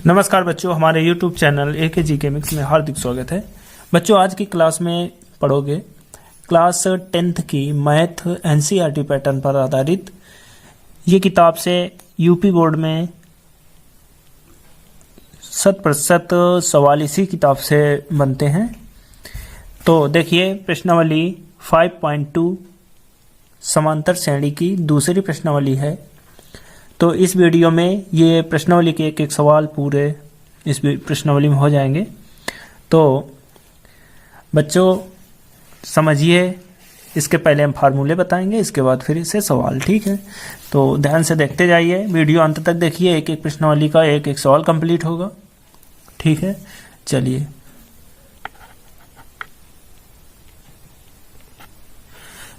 नमस्कार बच्चों, हमारे YouTube चैनल एके जी केमिक्स में हार्दिक स्वागत है। बच्चों, आज की क्लास में पढ़ोगे क्लास 10th की मैथ एनसीईआरटी पैटर्न पर आधारित। ये किताब से यूपी बोर्ड में 100% सवाल इसी किताब से बनते हैं। तो देखिए, प्रश्नावली 5.2 समांतर श्रेणी की दूसरी प्रश्नावली है। तो इस वीडियो में ये प्रश्नावली के एक एक सवाल पूरे इस प्रश्नावली में हो जाएंगे। तो बच्चों समझिए, इसके पहले हम फार्मूले बताएंगे, इसके बाद फिर इसे सवाल। ठीक है, तो ध्यान से देखते जाइए, वीडियो अंत तक देखिए। एक एक प्रश्नावली का एक एक सवाल कंप्लीट होगा। ठीक है, चलिए।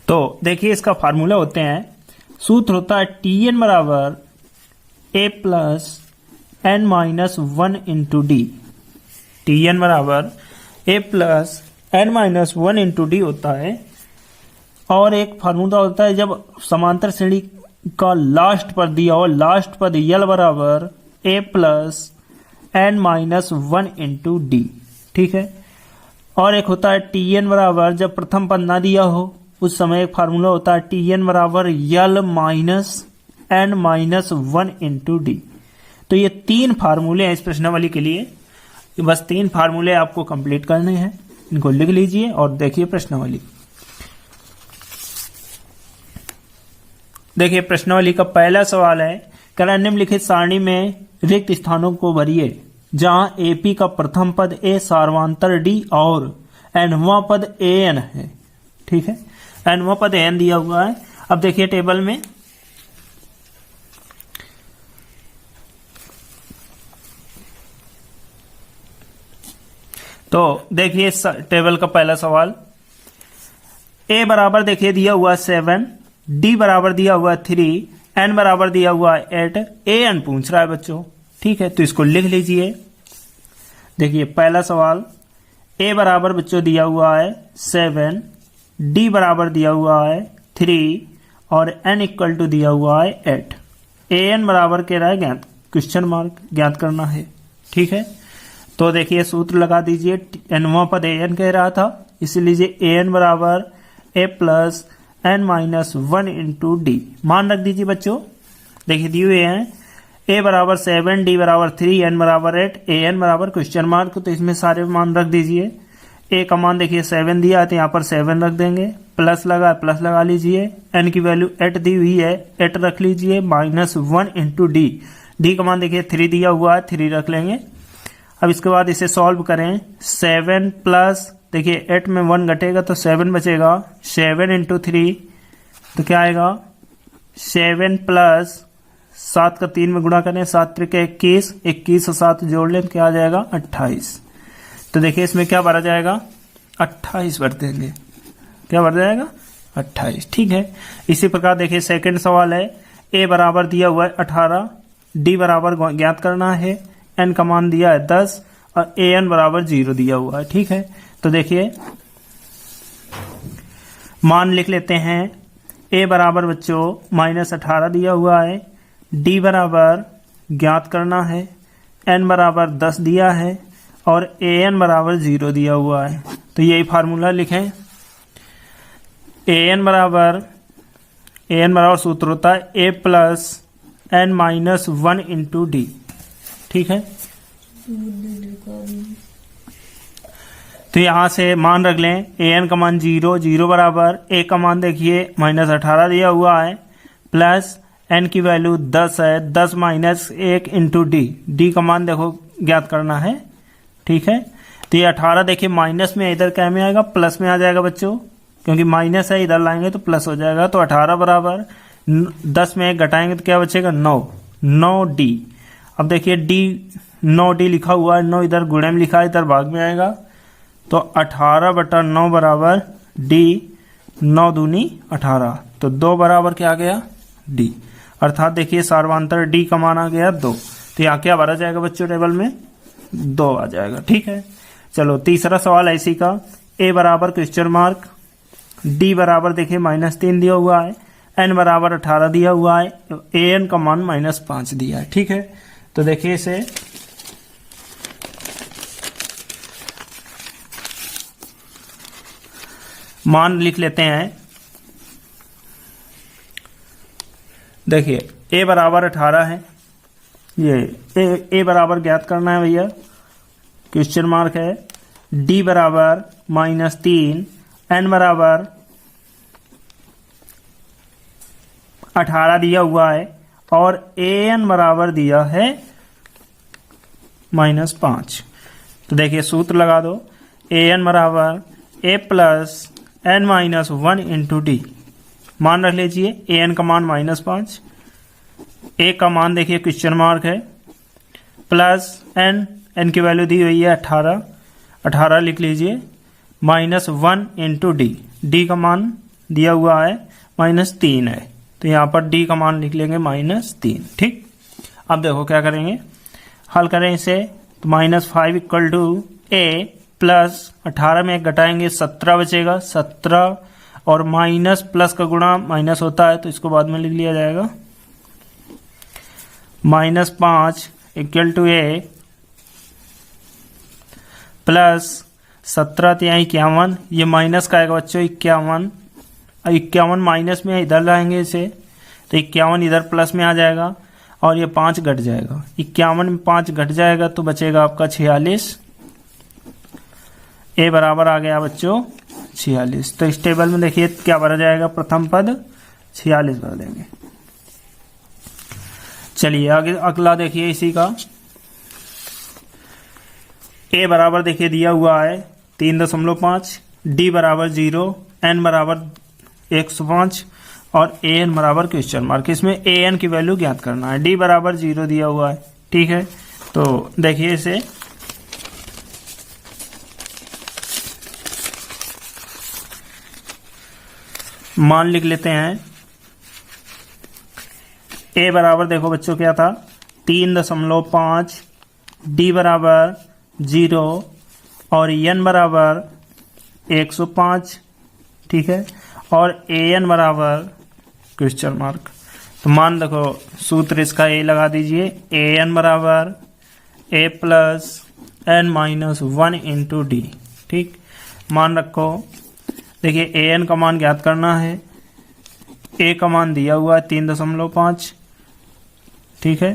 तो देखिए, इसका फार्मूला होते हैं, सूत्र होता है Tn बराबर a plus n minus 1 into D. Tn बराबर a plus n minus 1 into D होता है। और एक फार्मूला होता है, जब समांतर श्रेणी का लास्ट पद दिया हो, लास्ट पद यल बराबर a plus n minus 1 into d. ठीक है, और एक होता है Tn बराबर जब प्रथम पद ना दिया हो, उस समय एक फार्मूला होता है Tn बराबर l minus n minus 1 into d. तो ये तीन फार्मूले हैं इस प्रश्नावली के लिए। बस तीन फार्मूले आपको कंप्लीट करने हैं, इनको लिख लीजिए और देखिए प्रश्नावली। देखिए, प्रश्नावली का पहला सवाल है, कला निम्नलिखित सारणी में रिक्त स्थानों को भरिए जहां एपी का प्रथम पद ए सार्वंतर डी और एनवां पद एन है। ठीक है, एनवां पद एन दिया हुआ है। अब देखिए टेबल में, तो देखिए टेबल का पहला सवाल, ए बराबर देखिए दिया हुआ 7, डी बराबर दिया हुआ 3, एन बराबर दिया हुआ 8, ए एन पूछ रहा है बच्चों। ठीक है, तो इसको लिख लीजिए। देखिए पहला सवाल, ए बराबर बच्चों दिया हुआ है 7, डी बराबर दिया हुआ है 3 और एन इक्वल टू दिया हुआ है 8। ए एन बराबर कह रहा है ज्ञात, क्वेश्चन मार्क ज्ञात करना है। ठीक है, तो देखिए सूत्र लगा दीजिए। एनवां पद ए एन कह रहा था, इसलिए ए एन बराबर a plus n minus 1 into d. मान रख दीजिए बच्चों। देखिए दिए हुए हैं, ए बराबर 7, डी बराबर 3, एन बराबर 8, ए एन बराबर क्वेश्चन मार्क। तो इसमें सारे मान रख दीजिए। ए का मान देखिए 7 दिया है, तो यहाँ पर 7 रख देंगे, प्लस लगा लीजिए। एन की वैल्यू 8 दी हुई है, 8 रख लीजिए, माइनस 1 इंटू डी। डी का मान देखिए 3 दिया हुआ है, 3 रख लेंगे। अब इसके बाद इसे सॉल्व करें। 7 प्लस देखिए 8 में 1 घटेगा तो 7 बचेगा, 7 इंटू 3 तो क्या आएगा 7 प्लस 7 का 3 में गुणा करें, 7 त्रिके 21, 21 और 7 जोड़ लें, क्या आ जाएगा 28। तो देखिए इसमें क्या भरा जाएगा, 28 भर देंगे। क्या भर जाएगा 28। ठीक है, इसी प्रकार देखिए सेकंड सवाल है, ए बराबर दिया हुआ है 18, डी बराबर ज्ञात करना है, एन का मान दिया है 10 और ए एन बराबर 0 दिया हुआ है। ठीक है, तो देखिए मान लिख लेते हैं। ए बराबर बच्चों माइनस 18 दिया हुआ है, डी बराबर ज्ञात करना है, एन बराबर 10 दिया है और ए एन बराबर 0 दिया हुआ है। तो यही फार्मूला लिखें। ए एन बराबर सूत्र होता है a plus n minus 1 into d. ठीक है, तो यहां से मान रख लें। ए एन का मान 0 बराबर ए का मान देखिए माइनस 18 दिया हुआ है, प्लस एन की वैल्यू 10 है, 10 माइनस 1 इंटू डी। डी का मान देखो ज्ञात करना है। ठीक है, तो ये 18 देखिए माइनस में, इधर क्या में आएगा, प्लस में आ जाएगा बच्चों, क्योंकि माइनस है, इधर लाएंगे तो प्लस हो जाएगा। तो 18 बराबर 10 में 1 घटाएंगे तो क्या बचेगा 9 डी। अब देखिए डी 9 डी लिखा हुआ है, 9 इधर गुणे में लिखा है, इधर भाग में आएगा। तो 18/9 बराबर डी, 9 दूनी 18, तो 2 बराबर क्या आ गया डी। अर्थात देखिए सार्वंतर डी का मान आ गया 2। तो यहाँ क्या भरा जाएगा बच्चों, टेबल में 2 आ जाएगा। ठीक है, चलो तीसरा सवाल ऐसी का, ए बराबर क्वेश्चन मार्क, डी बराबर देखिए -3 दिया हुआ है, एन बराबर 18 दिया हुआ है, ए एन का मान -5 दिया है। ठीक है, तो देखिए इसे मान लिख लेते हैं। देखिए a बराबर 18 है, ये a बराबर ज्ञात करना है भैया, क्वेश्चन मार्क है। d बराबर -3, n बराबर 18 दिया हुआ है और an बराबर दिया है -5। तो देखिए सूत्र लगा दो, an बराबर a plus n minus 1 into d. मान रख लीजिए an का मान -5, a का मान देखिए क्वेश्चन मार्क है, प्लस n की वैल्यू दी हुई है 18 लिख लीजिए, -1 इंटू डी का मान दिया हुआ है -3 है, तो यहाँ पर d का मान लिख लेंगे -3। ठीक, अब देखो क्या करेंगे, हल करें इसे, तो -5 इक्वल टू a प्लस 18 में घटाएंगे 17 बचेगा, 17 और माइनस प्लस का गुणा माइनस होता है तो इसको बाद में लिख लिया जाएगा। -5 इक्वल टू a प्लस 17 तो यहाँ 51, ये माइनस का आएगा बच्चों 51 माइनस में इधर लाएंगे इसे, तो 51 इधर प्लस में आ जाएगा और ये 5 घट जाएगा, 51 में 5 घट जाएगा तो बचेगा आपका 46। a बराबर आ गया बच्चों 46। तो इस टेबल में देखिए क्या भरा जाएगा, प्रथम पद 46 भर देंगे। चलिए आगे अगला देखिए इसी का, a बराबर देखिए दिया हुआ है 3.5, d बराबर 0, n बराबर 105 और an बराबर क्वेश्चन मार्क। इसमें an की वैल्यू ज्ञात करना है, d बराबर 0 दिया हुआ है। ठीक है, तो देखिए इसे मान लिख लेते हैं। a बराबर देखो बच्चों क्या था 3.5, d बराबर 0 और n बराबर 105। ठीक है, और an बराबर क्वेश्चन मार्क। तो मान देखो सूत्र इसका a लगा दीजिए, an बराबर a plus n minus 1 into d. ठीक, मान रखो, देखिए an का मान ज्ञात करना है, a का मान दिया हुआ है 3.5। ठीक है,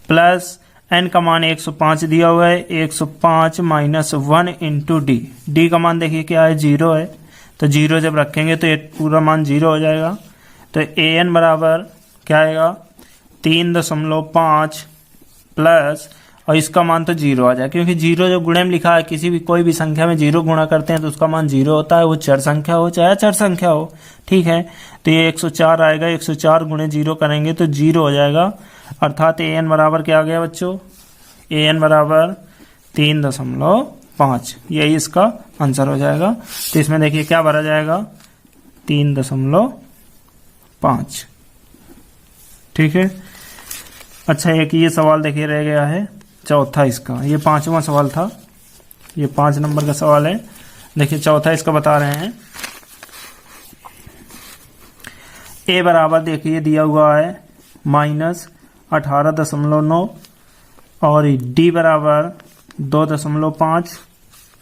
प्लस n का मान 105 दिया हुआ है, 105 माइनस 1 इंटू डी का मान देखिए क्या है 0 है, तो 0 जब रखेंगे तो ये पूरा मान 0 हो जाएगा। तो an बराबर क्या आएगा 3.5 प्लस, और इसका मान तो 0 आ जाए, क्योंकि 0 जो गुणे में लिखा है, किसी भी कोई भी संख्या में 0 गुणा करते हैं तो उसका मान 0 होता है, वो चर संख्या हो चाहे अचर संख्या हो। ठीक है, तो ये 104 आएगा, 104 गुणे 0 करेंगे तो 0 हो जाएगा, अर्थात an बराबर क्या आ गया बच्चों, an बराबर 3.5, यही इसका आंसर हो जाएगा। तो इसमें देखिए क्या भरा जाएगा 3.5। ठीक है, अच्छा एक ये सवाल देखिए रह गया है चौथा इसका, ये 5वां सवाल था, ये 5 नंबर का सवाल है। देखिए चौथा इसका बता रहे हैं, a बराबर देखिए दिया हुआ है -18.9 और d बराबर 2.5,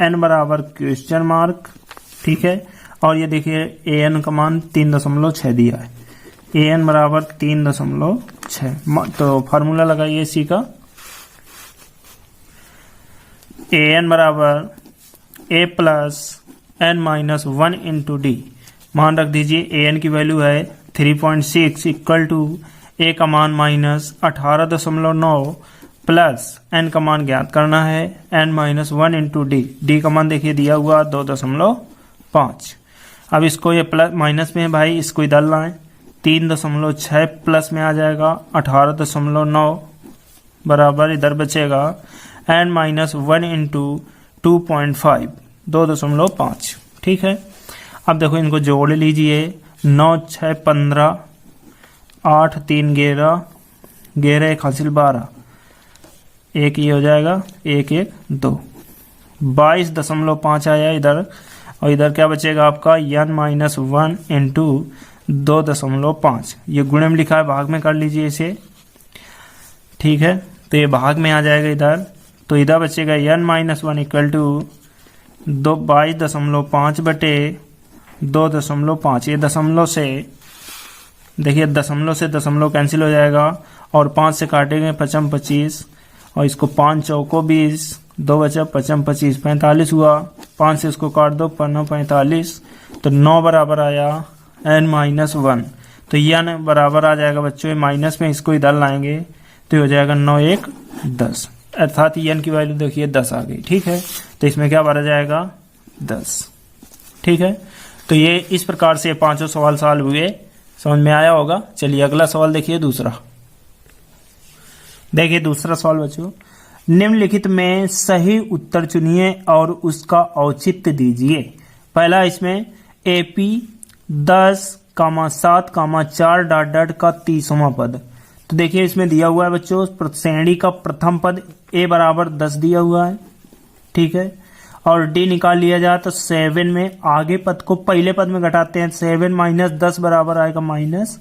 n बराबर क्वेश्चन मार्क। ठीक है, और ये देखिए an का मान 3.6 दिया है, an बराबर 3.6। तो फार्मूला लगाइए इसी का, an बराबर a plus n minus 1 into d. मान रख दीजिए an की वैल्यू है 3.6 इक्वल टू a का मान -18.9 प्लस n का मान ज्ञात करना है n माइनस 1 इंटू डी का मान देखिए दिया हुआ 2.5। अब इसको ये प्लस माइनस में है भाई, इसको इधर लाएं, 3.6 प्लस में आ जाएगा 18.9 बराबर इधर बचेगा n माइनस 1 इंटू 2.5, 2.5। ठीक है, अब देखो इनको जोड़ लीजिए, 9 6 15, 8 3 11, 11 1 हासिल 12, एक ये हो जाएगा 1 1 2, 22.5 आया इधर, और इधर क्या बचेगा आपका n माइनस 1 इंटू 2.5। ये गुणे में लिखा है, भाग में कर लीजिए इसे। ठीक है, तो ये भाग में आ जाएगा इधर, तो इधर बचेगा n माइनस 1 इक्वल टू 22.5 बटे 2.5। ये दशमलव से देखिए, दशमलव से दशमलव कैंसिल हो जाएगा और 5 से काटेंगे 5 25 और इसको 5 चौको 20, 2 बचा 5 25 45 हुआ। 5 से इसको काट दो 5 45, तो 9 बराबर आया n-1। तो n बराबर आ जाएगा बच्चों, माइनस में इसको इधर लाएंगे तो हो जाएगा 9 1 10, अर्थात n की वैल्यू देखिए 10 आ गई। ठीक है, तो इसमें क्या भरा जाएगा 10। ठीक है, तो ये इस प्रकार से 5 सवाल सॉल्व हुए, समझ में आया होगा। चलिए अगला सवाल देखिए दूसरा। देखिए दूसरा सवाल बच्चों, निम्नलिखित में सही उत्तर चुनिए और उसका औचित्य दीजिए। पहला इसमें AP 10,7,4 डॉट डॉट का 30वां पद। तो देखिए इसमें दिया हुआ है बच्चों, श्रेणी का प्रथम पद A बराबर 10 दिया हुआ है। ठीक है, और D निकाल लिया जाए तो 7 में आगे पद को पहले पद में घटाते हैं। 7 माइनस 10 बराबर आएगा माइनस,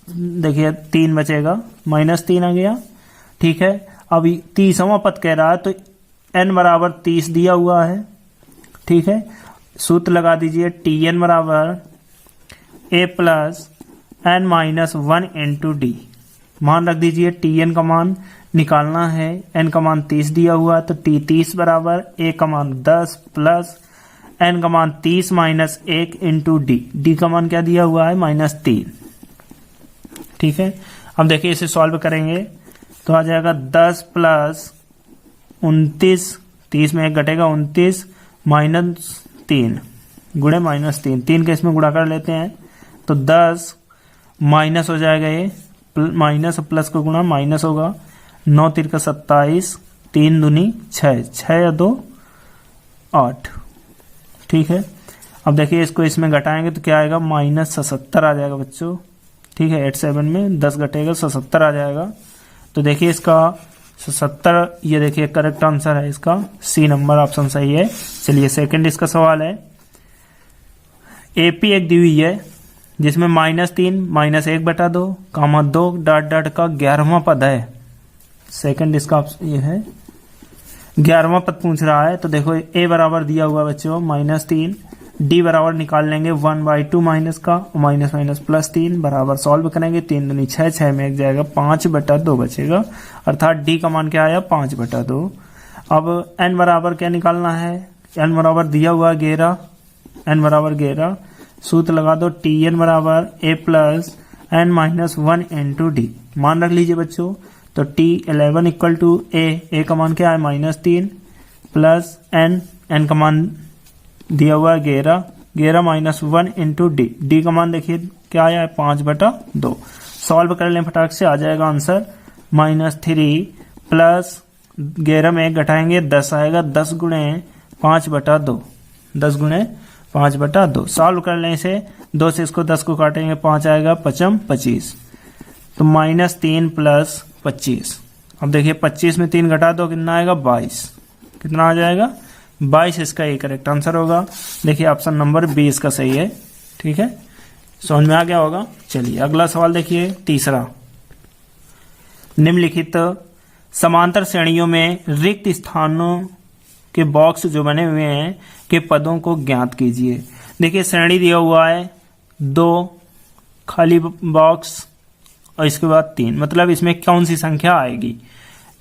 देखिए 3 बचेगा, -3 आ गया। ठीक है, अभी 30वां पद कह रहा है तो n बराबर 30 दिया हुआ है। ठीक है, सूत्र लगा दीजिए, Tn बराबर A plus n-1 into d. मान रख दीजिए, Tn का मान निकालना है, n का मान 30 दिया हुआ है तो T 30 बराबर A का मान 10 प्लस n का मान 30 माइनस 1 इंटू डी का मान क्या दिया हुआ है -3। ठीक है, अब देखिए इसे सॉल्व करेंगे तो आ जाएगा 10 प्लस 29, 30 में 1 घटेगा 29 -3 गुणे -3, 3 के इसमें गुणा कर लेते हैं तो 10 माइनस हो जाएगा, ये माइनस प्लस का गुणा माइनस होगा, 9 3 का 27, 3 दूनी 6, 6 या 2 8। ठीक है, अब देखिए इसको इसमें घटाएंगे तो क्या आएगा -77 आ जाएगा बच्चों। ठीक है, 87 में 10 घटेगा 77 आ जाएगा। तो देखिए इसका 77, ये देखिए करेक्ट आंसर है इसका, सी नंबर ऑप्शन सही है। चलिए सेकंड इसका सवाल है, AP एक दी हुई है जिसमें -3 -1 बटा 2 कामा 2 डॉट डॉट का 11वां पद है। सेकंड इसका ये है 11वां पद पूछ रहा है। तो देखो A बराबर दिया हुआ बच्चों -3, D बराबर निकाल लेंगे 1/2 माइनस का, माइनस माइनस +3 बराबर सॉल्व करेंगे, 3 दूनी 6, 6 में 1 जाएगा 5/2 बचेगा, अर्थात D का मान क्या आया 5/2। अब N बराबर क्या निकालना है, N बराबर दिया हुआ 11, N बराबर 11, सूत्र लगा दो, Tn बराबर A plus n-1 into d. मान रख लीजिए बच्चों, तो T11 इक्वल टू A का मान क्या है -3 प्लस n का मान दिया हुआ है 11, 11 -1 इंटू डी का मान देखिए क्या आया है 5/2। सॉल्व कर लें फटाक से, आ जाएगा आंसर -3 प्लस 11 में 1 घटाएंगे 10 आएगा, 10 गुणे 5/2, 10 गुणे 5/2। सॉल्व कर लें इसे, 2 से इसको 10 को काटेंगे 5 आएगा 5 25, तो -3 प्लस 25। अब देखिए 25 में 3 घटा दो कितना आएगा 22, कितना आ जाएगा 22, इसका ये करेक्ट आंसर होगा। देखिए ऑप्शन नंबर 20 का सही है। ठीक है, समझ में आ गया होगा। चलिए अगला सवाल देखिए तीसरा, निम्नलिखित समांतर श्रेणियों में रिक्त स्थानों के बॉक्स जो बने हुए हैं के पदों को ज्ञात कीजिए। देखिए श्रेणी दिया हुआ है 2 खाली बॉक्स और इसके बाद 3, मतलब इसमें कौन सी संख्या आएगी।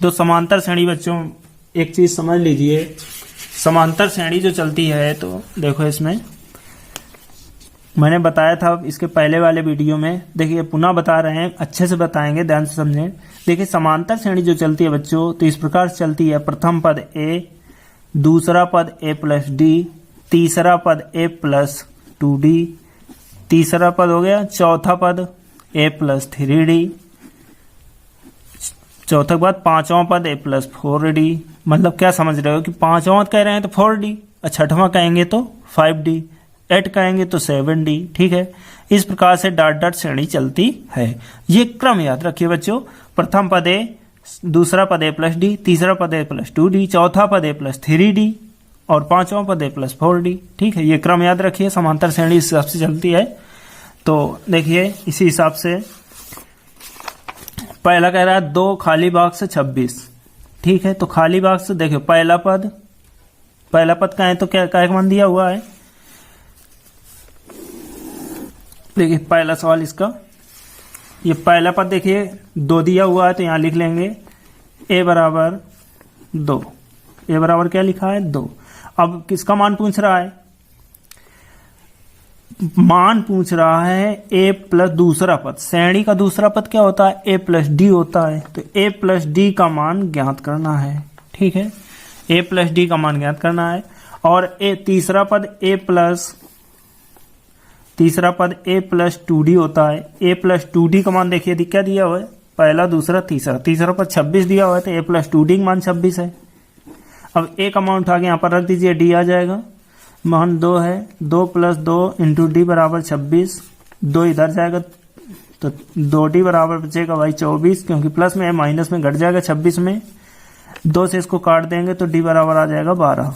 तो समांतर श्रेणी बच्चों एक चीज समझ लीजिए, समांतर श्रेणी जो चलती है, तो देखो इसमें मैंने बताया था इसके पहले वाले वीडियो में, देखिए पुनः बता रहे हैं, अच्छे से बताएंगे, ध्यान से समझें। देखिए समांतर श्रेणी जो चलती है बच्चों, तो इस प्रकार से चलती है, प्रथम पद A, दूसरा पद A प्लस D, तीसरा पद A प्लस 2D, तीसरा पद हो गया, चौथा पद A प्लस 3D, चौथा के बाद पांचवा पद A प्लस 4D। मतलब क्या समझ रहे हो कि पांचवा कह रहे हैं तो 4D, और छठवां कहेंगे तो 5D, 8 कहेंगे तो 7D। ठीक है, इस प्रकार से डॉट डॉट श्रेणी चलती है। ये क्रम याद रखिए बच्चों, प्रथम पद A, दूसरा पद A प्लस D, तीसरा पद A प्लस 2D, चौथा पद A प्लस 3D और पांचवा पद A प्लस 4D। ठीक है, ये क्रम याद रखिए, समांतर श्रेणी इस हिसाब से चलती है। तो देखिए इसी हिसाब से पहला कह रहा है 2 खाली बॉक्स 26। ठीक है, तो खाली बॉक्स देखिए पहला पद का है तो क्या का मान दिया हुआ है देखिए पहला सवाल इसका, ये पहला पद देखिए 2 दिया हुआ है तो यहां लिख लेंगे a बराबर 2। a बराबर क्या लिखा है 2। अब किसका मान पूछ रहा है, मान पूछ रहा है a प्लस दूसरा पद। श्रेणी का दूसरा पद क्या होता है, a प्लस डी होता है। तो a प्लस डी का मान ज्ञात करना है, ठीक है, a प्लस डी का मान ज्ञात करना है। और तीसरा पद a प्लस 2d होता है। a प्लस 2d का मान देखिए क्या दिया हुआ है, पहला दूसरा तीसरा पद 26 दिया हुआ है तो a प्लस 2d का मान 26 है। अब a का मान उठा के यहाँ पर रख दीजिए, d आ जाएगा, मान 2 है, 2 प्लस 2 इंटू डी बराबर 26, 2 इधर जाएगा तो 2d बराबर बचेगा भाई 24, क्योंकि प्लस में है माइनस में घट जाएगा 26 में, 2 से इसको काट देंगे तो d बराबर आ जाएगा 12।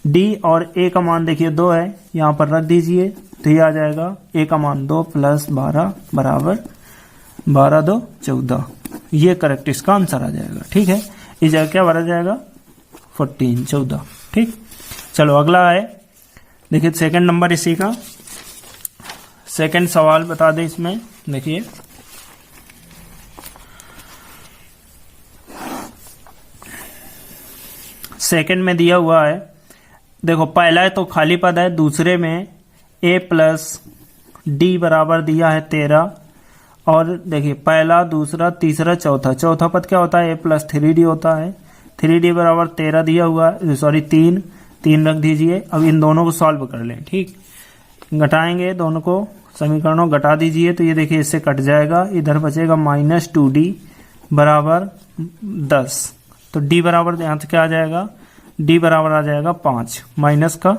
d और a का मान देखिए 2 है, यहाँ पर रख दीजिए तो ये आ जाएगा a का मान 2 प्लस 12 बराबर 12 2 14। ये करेक्ट इसका आंसर आ जाएगा, ठीक है। इस जगह क्या भरा जाएगा 14 ठीक। चलो अगला है, देखिए सेकंड नंबर इसी का, सेकंड सवाल बता दें इसमें। देखिए सेकंड में दिया हुआ है, देखो पहला है तो खाली पद है, दूसरे में a प्लस डी बराबर दिया है 13, और देखिए पहला दूसरा तीसरा चौथा पद क्या होता है, a प्लस 3d होता है। 3d बराबर 13 दिया हुआ है, सॉरी 3 रख दीजिए। अब इन दोनों को सॉल्व कर लें, ठीक, घटाएंगे दोनों को, समीकरणों घटा दीजिए तो ये देखिए इससे कट जाएगा, इधर बचेगा माइनस 2d बराबर 10। तो d बराबर यहाँ से क्या आ जाएगा, d बराबर आ जाएगा 5, माइनस का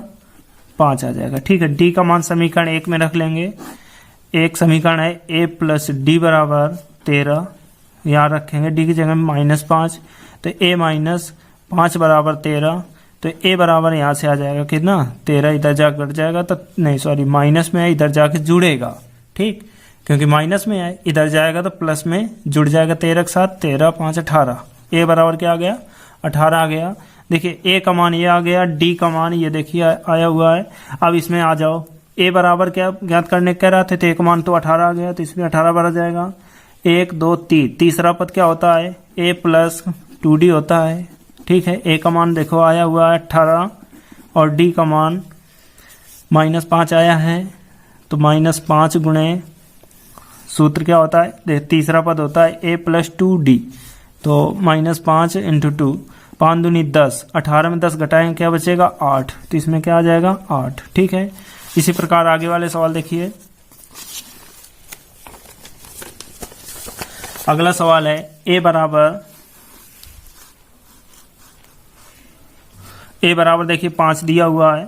5 आ जाएगा, ठीक है। d का मान समीकरण 1 में रख लेंगे। एक समीकरण है a प्लस डी बराबर 13, यहाँ रखेंगे d की जगह -5, तो a माइनस 5 बराबर 13, तो a बराबर यहाँ से आ जाएगा कितना 13, इधर जाकर घट जाएगा तो नहीं सॉरी माइनस में है, इधर जाके जुड़ेगा, ठीक, क्योंकि माइनस में है, इधर जाएगा तो प्लस में जुड़ जाएगा 13 के साथ, 13 5 18, a बराबर क्या आ गया 18 आ गया। देखिए a का मान ये आ गया, d का मान ये देखिए आया हुआ है। अब इसमें आ जाओ, a बराबर क्या ज्ञात करने कह रहा थे, तो एक मान तो 18 आ गया, तो इसमें 18 भरा जाएगा। 1 2 3, तीसरा पद क्या होता है, a प्लस 2d होता है, ठीक है। a का मान देखो आया हुआ है 18 और d का मान -5 आया है, तो -5 गुणे सूत्र क्या होता है, देख तीसरा पद होता है a प्लस 2d, तो -5 इंटू 2, 5 दूनी 10, 18 में 10 घटाएंगे क्या बचेगा 8, तो इसमें क्या आ जाएगा 8, ठीक है। इसी प्रकार आगे वाले सवाल देखिए। अगला सवाल है a बराबर देखिए 5 दिया हुआ है,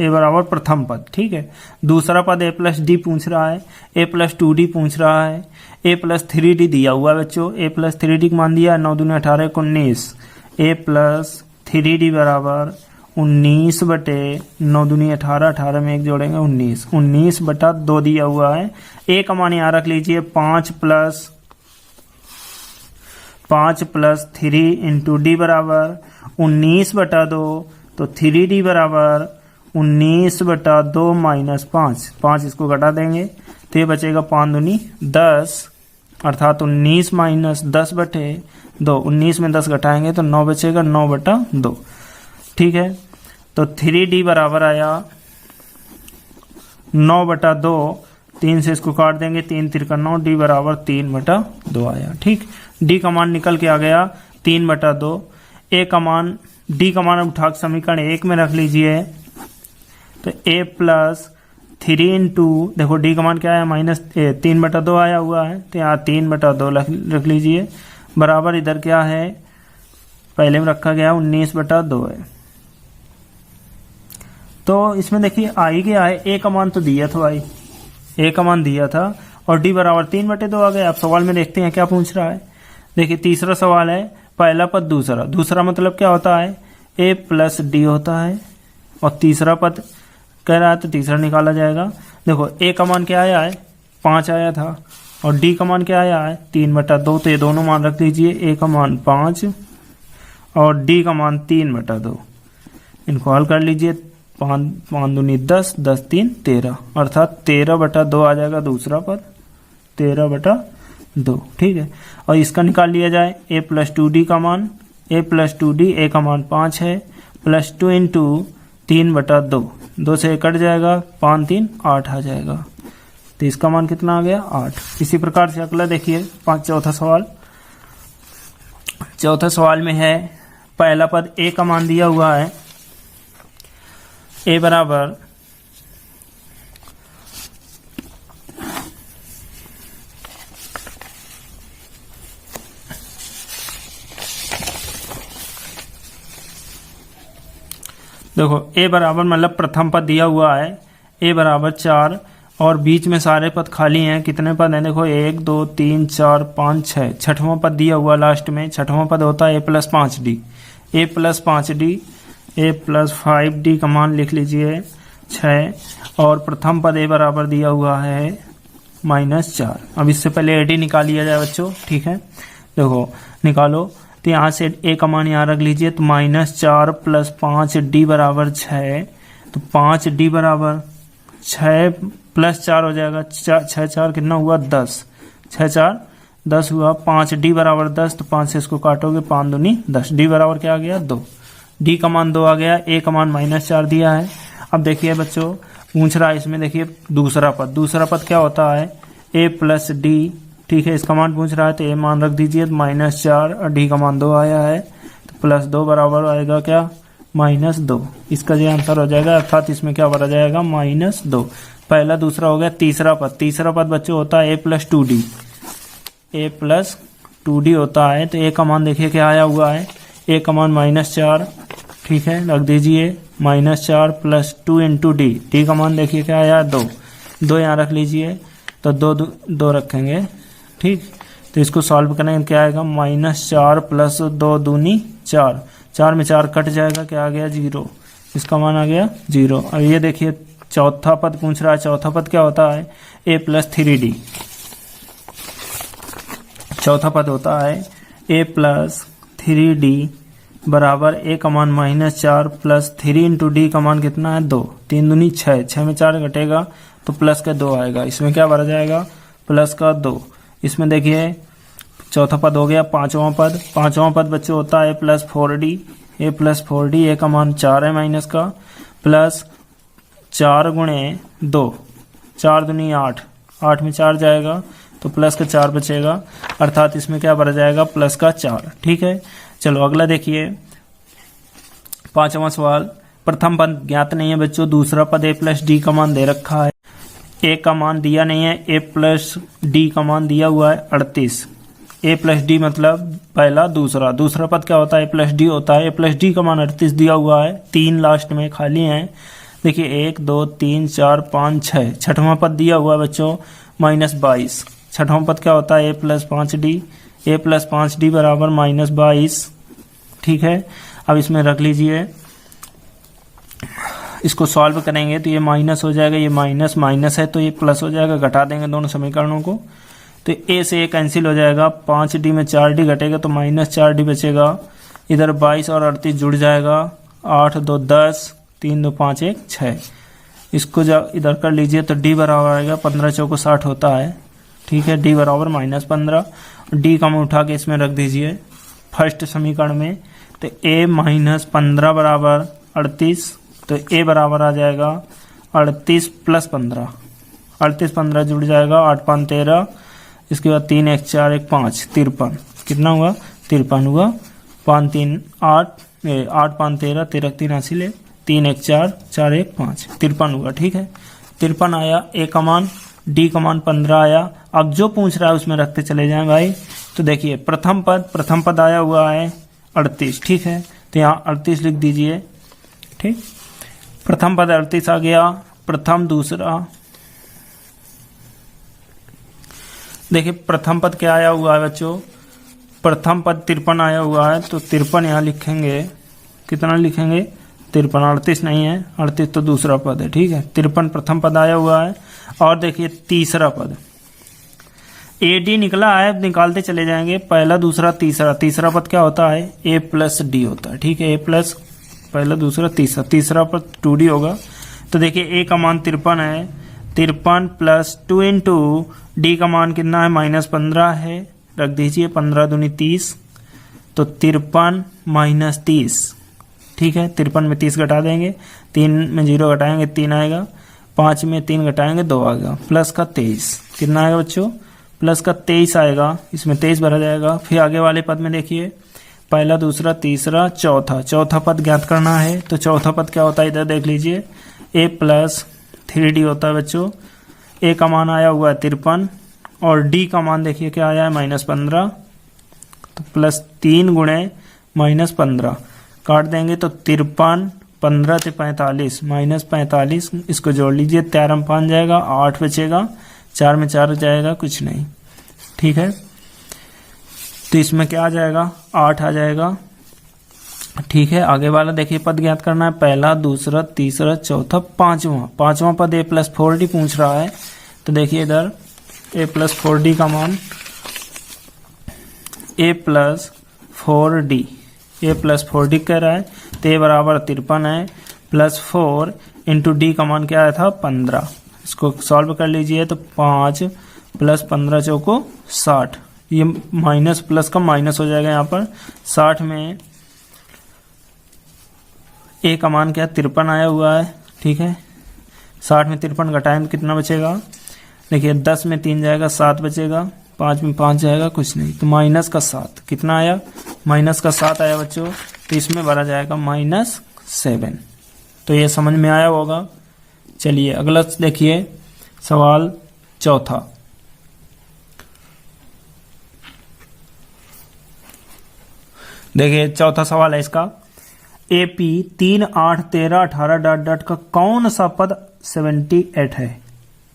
a बराबर प्रथम पद, ठीक है। दूसरा पद a प्लस डी पूछ रहा है, a प्लस 2d पूछ रहा है, a प्लस 3d दिया हुआ है बच्चों, a प्लस 3d का मान दिया 9 दूनी 18 19, a प्लस 3d बराबर 19 बटे 9 दूनी 18, 18 में 1 जोड़ेंगे 19 बटा 2 दिया हुआ है। a का मान यहाँ रख लीजिए 5 प्लस 3 इंटू डी बराबर 19 बटा 2, तो 3d बराबर 19 बटा 2 माइनस 5 इसको घटा देंगे तो ये बचेगा 5 दूनी 10, अर्थात 19 माइनस 10 बटे 2, 19 में 10 घटाएंगे तो 9 बचेगा 9 बटा 2, ठीक है। तो 3d बराबर आया 9 बटा 2, 3 से इसको काट देंगे, 3 तिरका 9, d बराबर 3 बटा 2 आया, ठीक। d का मान निकल के आ गया 3 बटा 2। a का मान d का मान उठा समीकरण 1 में रख लीजिए, तो a प्लस 3 इंटू देखो d का मान क्या है 3 बटा 2 आया हुआ है, तो यहाँ 3 बटा 2 रख लीजिए, बराबर इधर क्या है पहले में रखा गया 19 बटा 2 है। तो इसमें देखिए आ ही गया है, a का मान तो दिया था भाई, a का मान दिया था और d बराबर 3 बटे 2 आ गया। अब सवाल में देखते हैं क्या पूछ रहा है। देखिए तीसरा सवाल है, पहला पद दूसरा मतलब क्या होता है a प्लस डी होता है, और तीसरा पद कह रहा है तो तीसरा निकाला जाएगा। देखो a का मान क्या आया है 5 आया था, और d का मान क्या आया है 3 बटा 2, तो ये दोनों मान रख लीजिए, a का मान 5 और d का मान 3 बटा 2, इनको हल कर लीजिए। 5 दूनी 10, 10 3 13, अर्थात 13/2 आ जाएगा दूसरा पद, 13/2, ठीक है। और इसका निकाल लिया जाए a प्लस 2d का मान, a प्लस 2d, a का मान 5 है, प्लस 2 इंटू 3/2, 2 से कट जाएगा, 5 3 8 आ जाएगा, तो इसका मान कितना आ गया 8। इसी प्रकार से अगला देखिए चौथा सवाल। चौथा सवाल में है पहला पद a का मान दिया हुआ है, a बराबर देखो a बराबर मतलब प्रथम पद दिया हुआ है a बराबर 4 और बीच में सारे पद खाली हैं। कितने पद हैं देखो 1 2 3 4 5 6, छठवां पद दिया हुआ लास्ट में, छठवां पद होता है a plus 5d, a plus 5d, a plus 5d का मान लिख लीजिए 6 और प्रथम पद a बराबर दिया हुआ है -4। अब इससे पहले ad निकाल लिया जाए बच्चों, ठीक है। देखो निकालो तो यहाँ से a का मान यहाँ रख लीजिए, तो -4 प्लस 5d बराबर 6, तो 5d बराबर 6 प्लस 4 हो जाएगा, 6 4 कितना हुआ 10, 6 4 10 हुआ, 5d बराबर 10, तो 5 से इसको काटोगे 5 दूनी 10, d बराबर क्या आ गया 2, d का मान 2 आ गया, a का मान -4 दिया है। अब देखिए बच्चों पूछ रहा है इसमें, देखिए दूसरा पद क्या होता है a प्लस d, ठीक है, इसका मान पूछ रहा है तो a मान रख दीजिए, -4 और d का मान 2 आया है, तो प्लस 2 बराबर आएगा क्या -2, इसका जो आंसर हो जाएगा, अर्थात इसमें क्या भरा जाएगा -2। पहला दूसरा हो गया। तीसरा पद बच्चों होता है a plus 2d, a plus 2d होता है, तो a का मान देखिए क्या आया हुआ है, a का मान -4, ठीक है, रख दीजिए -4 प्लस 2 इंटू d का मान देखिए क्या आया 2 यहाँ रख लीजिए, तो 2 रखेंगे, ठीक। तो इसको सॉल्व करेंगे क्या आएगा -4 प्लस 2 दूनी 4, 4 में 4 कट जाएगा, क्या आ गया 0, इसका मान आ गया 0। और ये देखिए चौथा पद पूछ रहा है, चौथा पद क्या होता है a प्लस 3d, चौथा पद होता है a प्लस 3d बराबर a का मान -4 प्लस 3 इंटू d का मान कितना है 2, 3 दूनी 6, 6 में 4 घटेगा तो प्लस का 2 आएगा, इसमें क्या भरा जाएगा प्लस का 2। इसमें देखिए चौथा पद हो गया। पांचवा पद बच्चों होता है a प्लस 4d, a का मान 4 है माइनस का, प्लस 4 गुणे 2, 4 दूनी 8, 8 में 4 जाएगा तो प्लस का 4 बचेगा, अर्थात इसमें क्या भरा जाएगा प्लस का 4, ठीक है। चलो अगला देखिए पांचवा सवाल। प्रथम पद ज्ञात नहीं है बच्चों, दूसरा पद a प्लस d का मान दे रखा है, a का मान दिया नहीं है, a प्लस d का मान दिया हुआ है 38, a प्लस डी मतलब पहला दूसरा पद क्या होता है a प्लस डी होता है, a प्लस डी का मान 38 दिया हुआ है, 3 लास्ट में खाली हैं, देखिए 1 2 3 4 5 6, छठवां पद दिया हुआ है बच्चों -22, छठवां पद क्या होता है a प्लस 5d बराबर -22, ठीक है। अब इसमें रख लीजिए, इसको सॉल्व करेंगे तो ये माइनस हो जाएगा, ये माइनस है तो ये प्लस हो जाएगा, घटा देंगे दोनों समीकरणों को, तो a से a कैंसिल हो जाएगा, 5d में 4d घटेगा तो -4d बचेगा, इधर 22 और 38 जुड़ जाएगा, 8 2 10, 3 2 5 1 6, इसको इधर कर लीजिए तो d बराबर आएगा 15 चौको 60 होता है, ठीक है, d बराबर -15, d का मान उठा के इसमें रख दीजिए फर्स्ट समीकरण में, तो a -15 बराबर 38, तो a बराबर आ जाएगा 38 प्लस 15, 38 15 जुड़ जाएगा, 8 5 13, इसके बाद 3 1 4 1 5 53, कितना हुआ 53 हुआ, 5 3 8 8 5 13, 13 3 80, 3 1 4 4 1 5 53 हुआ, ठीक है, 53 आया, a का मान d का मान 15 आया। अब जो पूछ रहा है उसमें रखते चले जाएं भाई, तो देखिए प्रथम पद आया हुआ है 38, ठीक है, तो यहाँ 38 लिख दीजिए, ठीक, प्रथम पद 38 आ गया, प्रथम दूसरा, देखिए प्रथम पद क्या आया हुआ है बच्चों, प्रथम पद 53 आया हुआ है, तो 53 यहाँ लिखेंगे, कितना लिखेंगे 53, 38 नहीं है, 38 तो दूसरा पद है, ठीक है, 53 प्रथम पद आया हुआ है। और देखिए तीसरा पद AD निकला है, निकालते चले जाएंगे, पहला दूसरा तीसरा पद क्या होता है a प्लस डी होता है, ठीक है, a प्लस पहला दूसरा तीसरा, तीसरा पर 2D होगा। तो देखिए ए का मान 53 है, 53 प्लस 2 इंटू डी का मान कितना है -15 है, रख दीजिए 15 दूनी 30, तो 53 माइनस 30, ठीक है। 53 में 30 घटा देंगे, 3 में 0 घटाएंगे 3 आएगा, 5 में 3 घटाएंगे 2 आएगा, प्लस का 23 कितना आएगा बच्चों, प्लस का 23 आएगा, इसमें 23 भरा जाएगा। फिर आगे वाले पद में देखिए पहला दूसरा तीसरा चौथा, चौथा पद ज्ञात करना है। तो चौथा पद क्या होता है इधर देख लीजिए, a प्लस 3d होता है बच्चों। a का मान आया हुआ है 53 और d का मान देखिए क्या आया है -15, तो प्लस 3 गुणे -15 काट देंगे तो 53, 15 से 45 -45, इसको जोड़ लीजिए, 13 में 5 जाएगा, 8 बचेगा, 4 में 4 जाएगा, कुछ नहीं, ठीक है। तो इसमें क्या आ जाएगा, 8 आ जाएगा, ठीक है। आगे वाला देखिए पद ज्ञात करना है, पहला दूसरा तीसरा चौथा पांचवा पद a प्लस 4d पूछ रहा है। तो देखिए इधर a प्लस 4d का मान, a प्लस 4d कह रहा है, तो a बराबर 53 है, प्लस 4 इंटू डी का मान क्या आया था 15, इसको सॉल्व कर लीजिए तो 5 प्लस 15 चौको 60, ये माइनस प्लस का माइनस हो जाएगा यहाँ पर, 60 में ए का मान क्या 53 आया हुआ है, ठीक है। 60 में 53 घटाएं तो कितना बचेगा, देखिए 10 में 3 जाएगा 7 बचेगा, 5 में 5 जाएगा, कुछ नहीं, तो माइनस का 7 कितना आया, माइनस का 7 आया बच्चों। तो इसमें भरा जाएगा -7। तो ये समझ में आया होगा। चलिए अगला देखिए सवाल चौथा। देखिए चौथा सवाल है इसका, AP 3, 8, 13, 18 डॉट डॉट का कौन सा पद 78 है,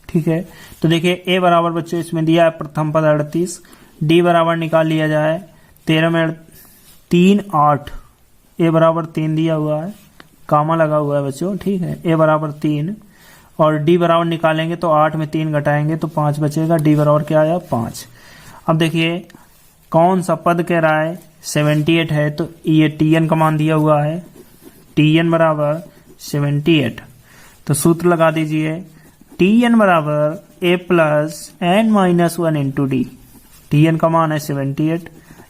ठीक है। तो देखिए a बराबर बच्चों इसमें दिया है प्रथम पद 38, d बराबर निकाल लिया जाए, 13 में 3 8, a बराबर 3 दिया हुआ है, कामा लगा हुआ है बच्चों, ठीक है। a बराबर 3 और d बराबर निकालेंगे तो 8 में 3 घटाएंगे तो 5 बचेगा, d बराबर क्या आया 5। अब देखिए कौन सा पद कह रहा है 78 है, तो ये tn का मान दिया हुआ है, tn बराबर 78, तो सूत्र लगा दीजिए, tn बराबर a plus n minus 1 into D. tn का मान है 78,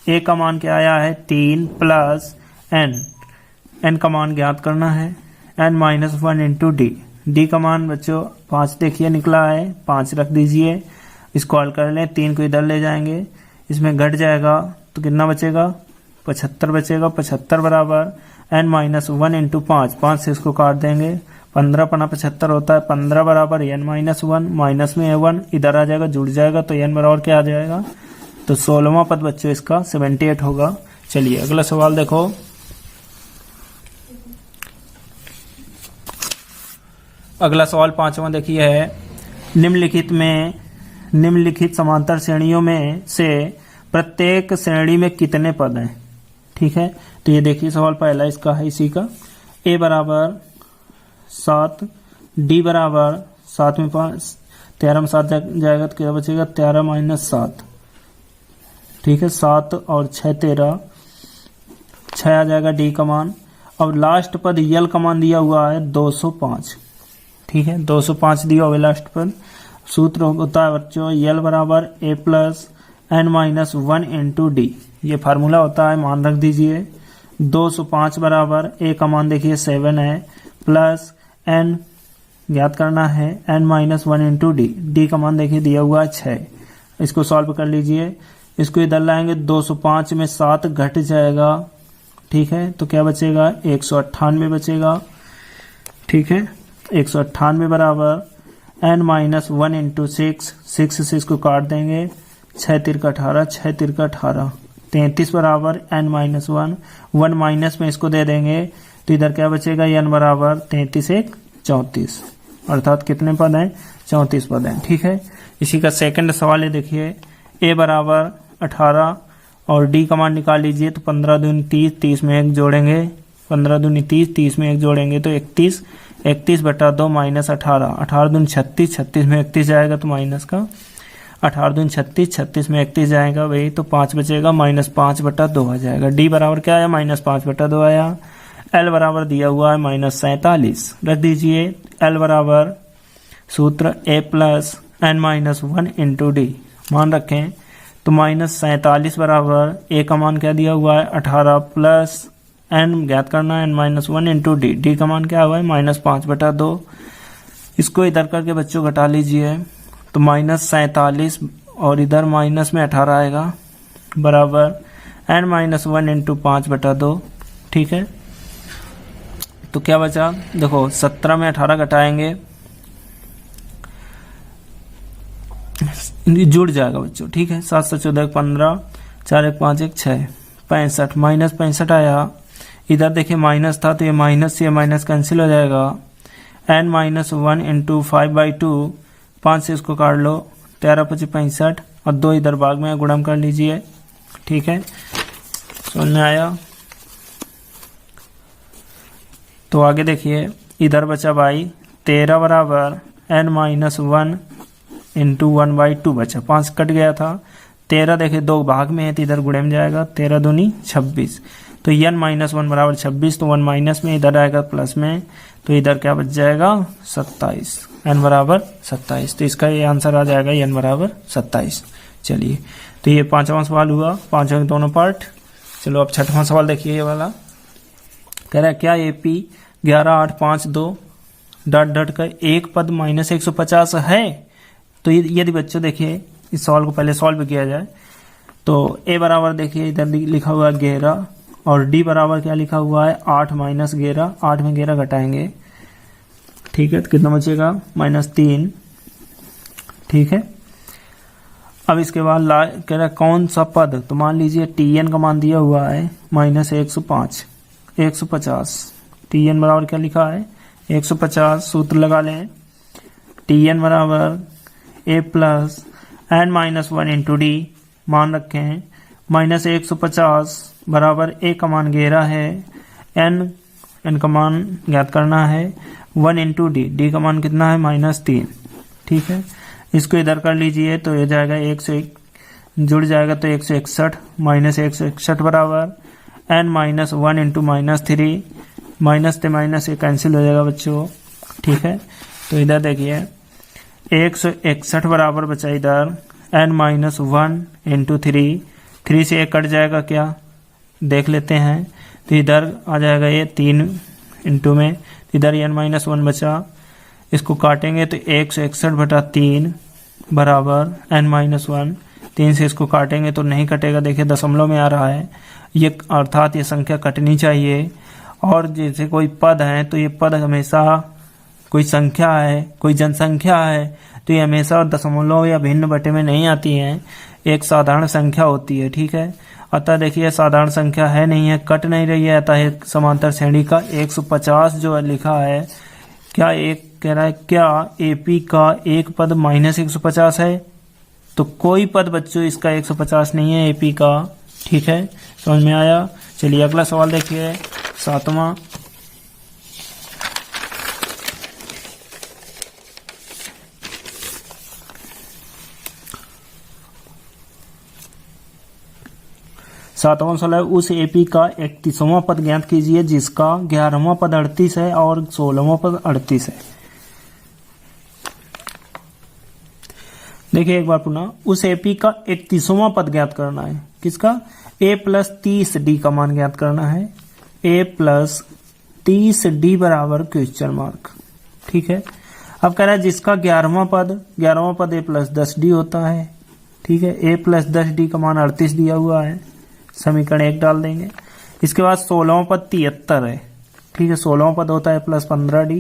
a का मान क्या आया है 3 प्लस n का मान ज्ञात करना है, n minus 1 into D. D का मान बच्चों 5 देखिए निकला है, 5 रख दीजिए, इसको हल कर लें, 3 को इधर ले जाएंगे, इसमें घट जाएगा तो कितना बचेगा 75 बचेगा, 75 बराबर n माइनस 1 इंटू 5, 5 से इसको काट देंगे, 15 पना 75 होता है, 15 बराबर n माइनस 1, माइनस में 1 इधर आ जाएगा, जुड़ जाएगा, तो n बराबर क्या आ जाएगा, तो 16वां पद बच्चों इसका 78 होगा। चलिए अगला सवाल देखो, अगला सवाल 5वां देखिए है, निम्नलिखित समांतर श्रेणियों में से प्रत्येक श्रेणी में कितने पद हैं, ठीक है। तो ये देखिए सवाल पहला इसका है इसी का, a बराबर 7, d बराबर 7 में 5, 13 में 7 जाएगा तो क्या बचेगा 13 माइनस 7, ठीक है। 7 और 6 13, 6 आ जाएगा d का मान। अब लास्ट पद यल का मान दिया हुआ है 205, ठीक है, 205 दिया हुआ है लास्ट पद। सूत्र होता है बच्चों यल बराबर a plus n minus 1 into D, ये फार्मूला होता है, मान रख दीजिए। 205 बराबर a का मान देखिए 7 है, प्लस n याद करना है n minus 1 into D, D का मान देखिए दिया हुआ है 6, इसको सॉल्व कर लीजिए, इसको इधर लाएंगे 205 में 7 घट जाएगा, ठीक है, तो क्या बचेगा 198 बचेगा, ठीक है। 198 बराबर n माइनस 1 इंटू 6, 6 से इसको काट देंगे, 6 तिरका 18, 6 तिरका 18, 33 बराबर n माइनस 1, 1 माइनस में इसको दे देंगे तो इधर क्या बचेगा n बराबर 33 1 34, अर्थात कितने पद हैं 34 पद हैं, ठीक है। इसी का सेकंड सवाल है, देखिए a बराबर 18 और d का मान निकाल लीजिए, तो 15 दूनी 30, 30 में 1 जोड़ेंगे, 15 दूनी 30, 30 में 1 जोड़ेंगे तो 31, 31 बटा 2 माइनस 18, 18 दूनी 36, 36 में 31 जाएगा तो माइनस का, 18 दूनी 36, 36 में 31 जाएगा वही, तो 5 बचेगा, -5 बटा 2 आ जाएगा। डी बराबर क्या आया -5 बटा 2 आया। एल बराबर दिया हुआ है -47 रख दीजिए। एल बराबर सूत्र a plus n minus 1 into d मान रखें तो -47 बराबर a का मान क्या दिया हुआ है 18 प्लस n ज्ञात करना है n minus 1 into D. D का मान क्या हुआ है -5/2। इसको इधर करके बच्चों घटा लीजिए तो -47 और इधर माइनस में 18 आएगा बराबर n माइनस 1 इंटू 5/2। ठीक है, तो क्या बचा देखो 17 में 18 घटाएंगे जुड़ जाएगा बच्चों। ठीक है, 7 से 14 15 4 1 5 1 6 65 -65 आया। इधर देखिए माइनस था तो ये माइनस से माइनस कैंसिल हो जाएगा। n माइनस 1 इंटू 5/2 5 से इसको काट लो 13 × 5 = 65 और 2 इधर भाग में गुणा कर लीजिए। ठीक है, समझ में आया। तो आगे देखिए इधर बचा भाई 13 बराबर n माइनस 1 इंटू 1/2 बचा, 5 कट गया था। 13 देखिए 2 भाग में है तो इधर गुणे में जाएगा 13 दूनी 26 तो n माइनस 1 बराबर 26 तो 1 माइनस में इधर आएगा प्लस में तो इधर क्या बच जाएगा 27 n बराबर 27। तो इसका ये आंसर आ जाएगा n बराबर 27। चलिए तो ये 5वां सवाल हुआ, 5 के दोनों पार्ट। चलो अब 6वां सवाल देखिए ये वाला कह रहा है क्या AP 11,852 डॉट का एक पद -150 है। तो यदि बच्चों देखिए इस सवाल को पहले सॉल्व किया जाए तो a बराबर देखिए इधर लिखा हुआ है 11 और d बराबर क्या लिखा हुआ है 8 माइनस 11, 8 में 11 घटाएंगे। ठीक है, तो कितना बचेगा -3। ठीक है, अब इसके बाद कह रहा है कौन सा पद, तो मान लीजिए tn का मान दिया हुआ है -105 150। tn बराबर क्या लिखा है 150। सूत्र लगा लें tn बराबर a plus n minus 1 into d मान रखे हैं -150 बराबर a का मान 11 है, n का मान ज्ञात करना है 1 इंटू डी का मान कितना है -3। ठीक है, इसको इधर कर लीजिए तो ये जाएगा 101 जुड़ जाएगा तो 161 -161 बराबर n माइनस 1 इंटू -3 माइनस से माइनस ये कैंसिल हो जाएगा बच्चों। ठीक है, तो इधर देखिए 161 बराबर बचा इधर n माइनस 1 इंटू 3 से 1 कट जाएगा क्या देख लेते हैं तो इधर आ जाएगा ये 3 इंटू में इधर n माइनस 1 बचा, इसको काटेंगे तो 161/3 बराबर n माइनस 1। 3 से इसको काटेंगे तो नहीं कटेगा, देखिए दशमलव में आ रहा है ये, अर्थात ये संख्या कटनी चाहिए। और जैसे कोई पद है तो ये पद हमेशा कोई संख्या है कोई जनसंख्या है तो ये हमेशा दशमलव या भिन्न बटे में नहीं आती है, एक साधारण संख्या होती है। ठीक है, अतः देखिए साधारण संख्या है नहीं है, कट नहीं रही है, अतः एक समांतर श्रेणी का 150 जो लिखा है क्या एक कह रहा है क्या AP का एक पद -150 है। तो कोई पद बच्चों इसका 150 नहीं है AP का। ठीक है, समझ में आया। चलिए अगला सवाल देखिए 7वां। सातवां सवाल है उस AP का 31वां पद ज्ञात कीजिए जिसका 11वां पद 38 है और 16वां पद 38 है। देखिए एक बार पुनः उस AP का 31वां पद ज्ञात करना है, किसका a प्लस 30d का मान ज्ञात करना है। a प्लस 30d बराबर क्वेश्चन मार्क। ठीक है, अब कह रहा है जिसका 11वां पद a प्लस 10d होता है। ठीक है, a प्लस 10d का मान 38 दिया हुआ है, समीकरण 1 डाल देंगे। इसके बाद 16वां पद 73 है। ठीक है, 16वां पद होता है plus 15d,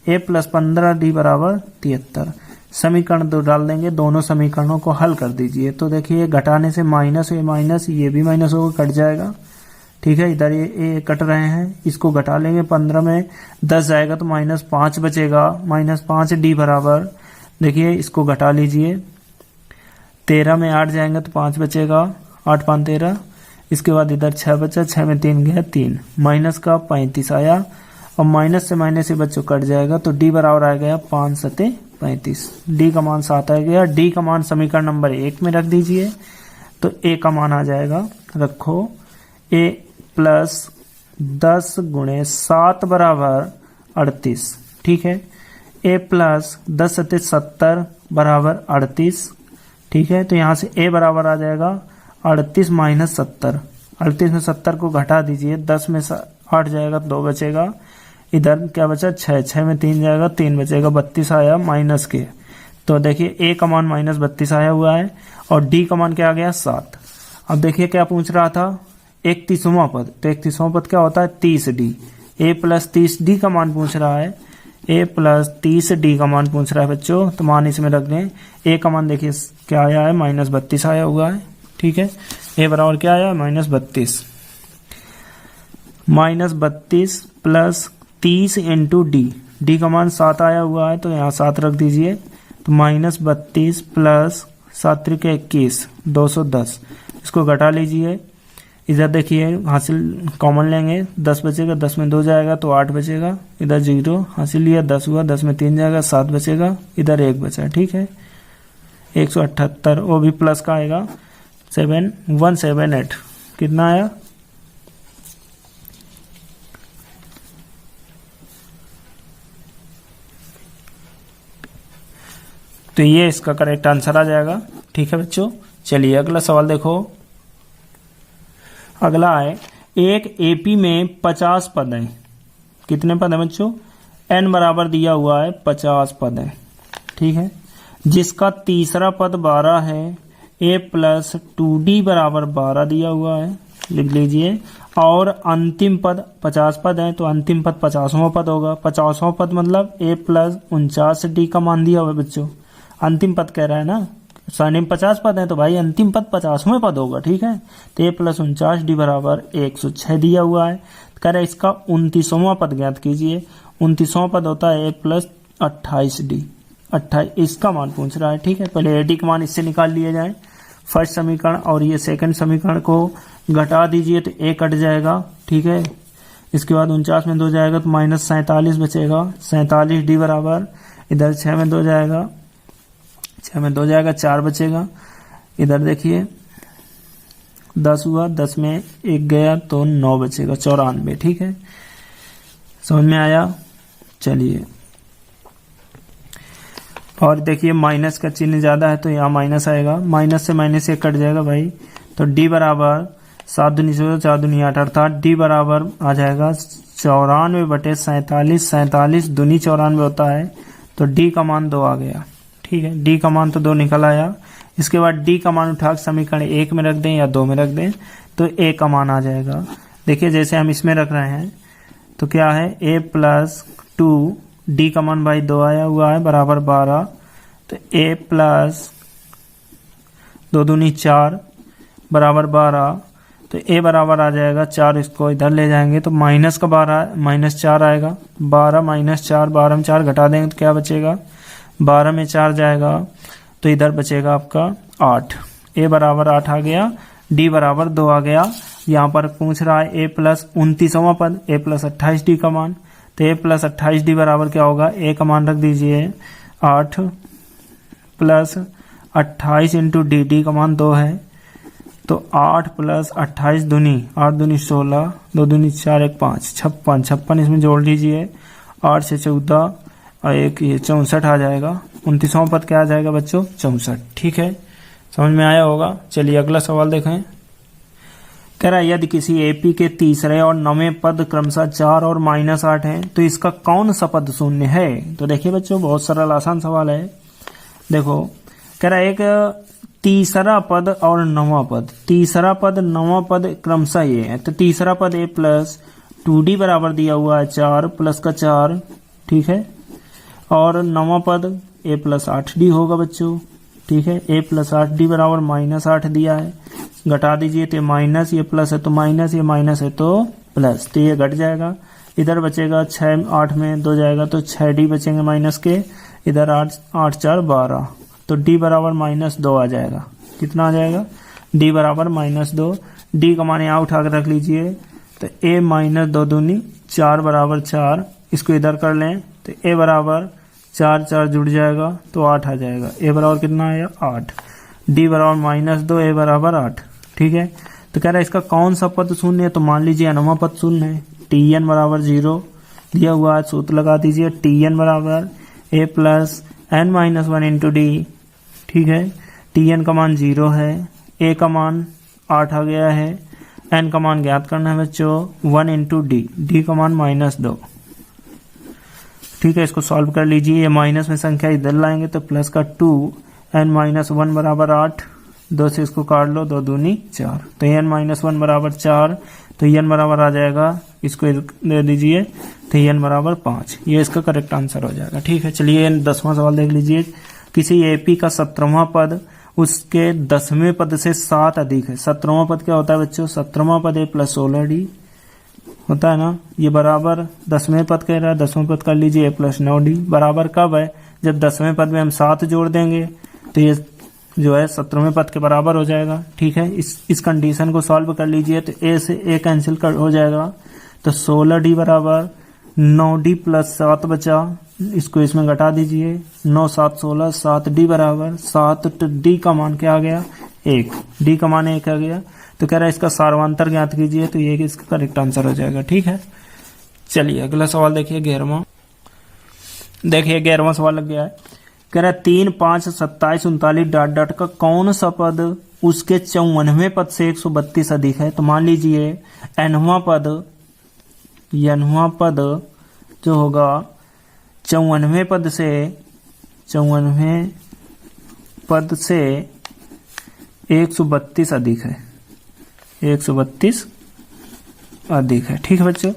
a plus 15d बराबर 73। समीकरण 2 डाल देंगे, दोनों समीकरणों को हल कर दीजिए। तो देखिए घटाने से माइनस ये भी माइनस होकर कट जाएगा। ठीक है, इधर ये कट रहे हैं, इसको घटा लेंगे 15 में 10 जाएगा तो -5 बचेगा, -5d बराबर देखिए इसको घटा लीजिए 13 में 8 जाएंगे तो 5 बचेगा, 8 5 13। इसके बाद इधर 6 बचा, 6 में 3 गया 3, माइनस का 35 आया और माइनस से माइनस से बच्चों कट जाएगा तो d बराबर आ गया 5 7 35। d का मान 7 आ गया। d का मान समीकरण नंबर 1 में रख दीजिए तो a का मान आ जाएगा, रखो a प्लस 10 गुणे 7 बराबर 38, ठीक है। a प्लस 10 सत्ते 70 बराबर 38, ठीक है। तो यहाँ से a बराबर आ जाएगा 38 माइनस 70, 38 में 70 को घटा दीजिए, 10 में 8 जाएगा, 2 बचेगा, इधर क्या बचा 6, 6 में 3 जाएगा, 3 बचेगा, 32 आया माइनस के। तो देखिए a का मान माइनस 32 आया हुआ है और d का मान क्या आ गया 7। अब देखिए क्या पूछ रहा था, 31वां पद, तो 31वां पद क्या होता है 30d, a प्लस 30d का मान पूछ रहा है, a प्लस 30d का मान पूछ रहा है बच्चों। तो मान इसमें रख दें, a का मान देखिए क्या आया है माइनस 32 आया हुआ है, ठीक है। a बराबर क्या आया minus 32, minus 32 plus 30 into D का मान 7 आया हुआ है, तो यहाँ 7 रख दीजिए। तो माइनस 32 प्लस 7 के 21, 210, इसको घटा लीजिए। इधर देखिए हासिल कॉमन लेंगे, 10 बचेगा, 10 में 2 जाएगा तो 8 बचेगा, इधर 0 हासिल लिया, 10 हुआ, 10 में 3 जाएगा, 7 बचेगा, इधर 1 बचा, ठीक है। 178 वो भी प्लस का आएगा, 7178 कितना आया, तो ये इसका करेक्ट आंसर आ जाएगा, ठीक है बच्चों। चलिए अगला सवाल देखो, अगला है एक एपी में 50 पद हैं, कितने पद हैं बच्चों, n बराबर दिया हुआ है 50 पद हैं, ठीक है। जिसका तीसरा पद 12 है, a प्लस 2d बराबर 12 दिया हुआ है, लिख लीजिए। और अंतिम पद 50 पद है तो अंतिम पद 50वां पद होगा, 50वां पद मतलब a प्लस 49d का मान दिया हुआ है बच्चों, अंतिम पद कह रहा है ना, सारणी में 50 पद है तो भाई अंतिम पद 50वें पद होगा, ठीक है। तो a प्लस 49d बराबर 106 दिया हुआ है, कह रहा है इसका 29वां पद ज्ञात कीजिए। 29वां पद होता है a प्लस 28d, 28 इसका मान पूछ रहा है, ठीक है। पहले ad का मान इससे निकाल लिए जाए, फर्स्ट समीकरण और ये सेकंड समीकरण को घटा दीजिए तो a कट जाएगा, ठीक है। इसके बाद 49 में 2 जाएगा तो माइनस 47 बचेगा, 47d बराबर, इधर 6 में 2 जाएगा, 6 में 2 जाएगा, 4 बचेगा, इधर देखिए 10 हुआ, 10 में 1 गया तो 9 बचेगा, 94, ठीक है। समझ में आया। चलिए और देखिए माइनस का चिन्ह ज्यादा है तो यहाँ माइनस आएगा, माइनस से माइनस 1 कट जाएगा भाई, तो d बराबर 7 दूनी 16, 4 दूनी 8, अर्थात d बराबर आ जाएगा 94/47, 47 दूनी 94 होता है, तो d का मान 2 आ गया, ठीक है। d का मान तो 2 निकल आया। इसके बाद d का मान उठा समीकरण 1 में रख दें या 2 में रख दें तो a का मान आ जाएगा। देखिए जैसे हम इसमें रख रहे हैं तो क्या है, a प्लस 2, d का मान भाई 2 आया हुआ है बराबर 12, तो a प्लस 2 दूनी 4 बराबर 12, तो a बराबर आ जाएगा 4, इसको इधर ले जाएंगे तो माइनस का 12 माइनस 4 आएगा, 12 माइनस 4, 12 में 4 घटा देंगे तो क्या बचेगा, 12 में 4 जाएगा तो इधर बचेगा आपका 8, a बराबर 8 आ गया, d बराबर 2 आ गया। यहाँ पर पूछ रहा है a प्लस 29वां पद, a प्लस 28d का मान, तो a प्लस 28d बराबर क्या होगा, a का मान रख दीजिए 8 प्लस 28 इंटू डी का मान 2 है, तो 8 प्लस 28 दूनी 8 दूनी 16, 2 दूनी 4, 1 5, 56 इसमें जोड़ लीजिए, 8 से 14 और 1 ये 64 आ जाएगा। 29वां पद क्या आ जाएगा बच्चों, 64, ठीक है। समझ में आया होगा। चलिए अगला सवाल देखें, कह रहा है यदि किसी एपी के तीसरे और 9वें पद क्रमशः 4 और -8 है तो इसका कौन सा पद शून्य है। तो देखिए बच्चों बहुत सरल आसान सवाल है। देखो कह रहा है एक तीसरा पद और 9वां पद, तीसरा पद 9वां पद क्रमशः ये है, तो तीसरा पद a प्लस 2d बराबर दिया हुआ है 4 प्लस का 4, ठीक है। और 9वां पद a प्लस 8d होगा बच्चों, ठीक है। a प्लस 8d बराबर -8 दिया है, घटा दीजिए तो माइनस, ये प्लस है तो माइनस, ये माइनस है तो प्लस, तो ये घट जाएगा। इधर बचेगा 6, 8 में 2 जाएगा तो 6d बचेंगे माइनस के, इधर 8, 8 4 12, तो d बराबर -2 आ जाएगा। कितना आ जाएगा, d बराबर -2, d का मान यहाँ उठा कर रख लीजिए, तो a माइनस 2 दूनी 4 बराबर 4, इसको इधर कर लें तो a बराबर 4 4 जुड़ जाएगा तो 8 आ जाएगा। a बराबर कितना आया 8, d बराबर -2, a बराबर 8, ठीक है। तो कह रहा है इसका कौन सा पद शून्य है, तो मान लीजिए nवां पद शून्य है। tn बराबर 0 दिया हुआ है, सूत्र लगा दीजिए tn बराबर a plus n minus 1 into d. ठीक है, tn का मान 0 है, a का मान 8 आ गया है, n का मान ज्ञात करना है बच्चों 1 इंटू डी का मान -2। ठीक है, इसको सॉल्व कर लीजिए। ये माइनस में संख्या इधर लाएंगे तो प्लस का 2 n माइनस 1 बराबर 8, 2 से इसको काट लो, 2 दूनी 4, तो n माइनस 1 बराबर 4, तो n बराबर आ जाएगा, इसको दे दीजिए, तो n बराबर 5। ये इसका करेक्ट आंसर हो जाएगा। ठीक है, चलिए 10वां सवाल देख लीजिए। किसी एपी का 17वां पद उसके 10वें पद से 7 अधिक है। 17वां पद क्या होता है बच्चों, 17वां पद a प्लस 16d होता है ना। ये बराबर 10वें पद कह रहा है, 10वां पद कर लीजिए a प्लस 9d। बराबर कब है, जब 10वें पद में हम 7 जोड़ देंगे तो ये जो है 17वें पद के बराबर हो जाएगा। ठीक है, इस कंडीशन को सॉल्व कर लीजिए तो a से a कैंसिल कर हो जाएगा, तो 16d बराबर 9d प्लस 7 बचा, इसको इसमें घटा दीजिए, 9 7 16, 7d बराबर 7, तो d का मान क्या आ गया 1, d का मान 1 आ गया। तो कह रहा है इसका सार्वंतर ज्ञात कीजिए, तो ये इसका करेक्ट आंसर हो जाएगा। ठीक है, चलिए अगला सवाल देखिए 11वां। देखिए 11वां सवाल लग गया है, कह रहा है 3 5 27 39 डॉट डॉट का कौन सा पद उसके 54वें पद से 132 अधिक है। तो मान लीजिए nवां पद जो होगा 54वें पद से 132 अधिक है, 132 अधिक है। ठीक है बच्चों,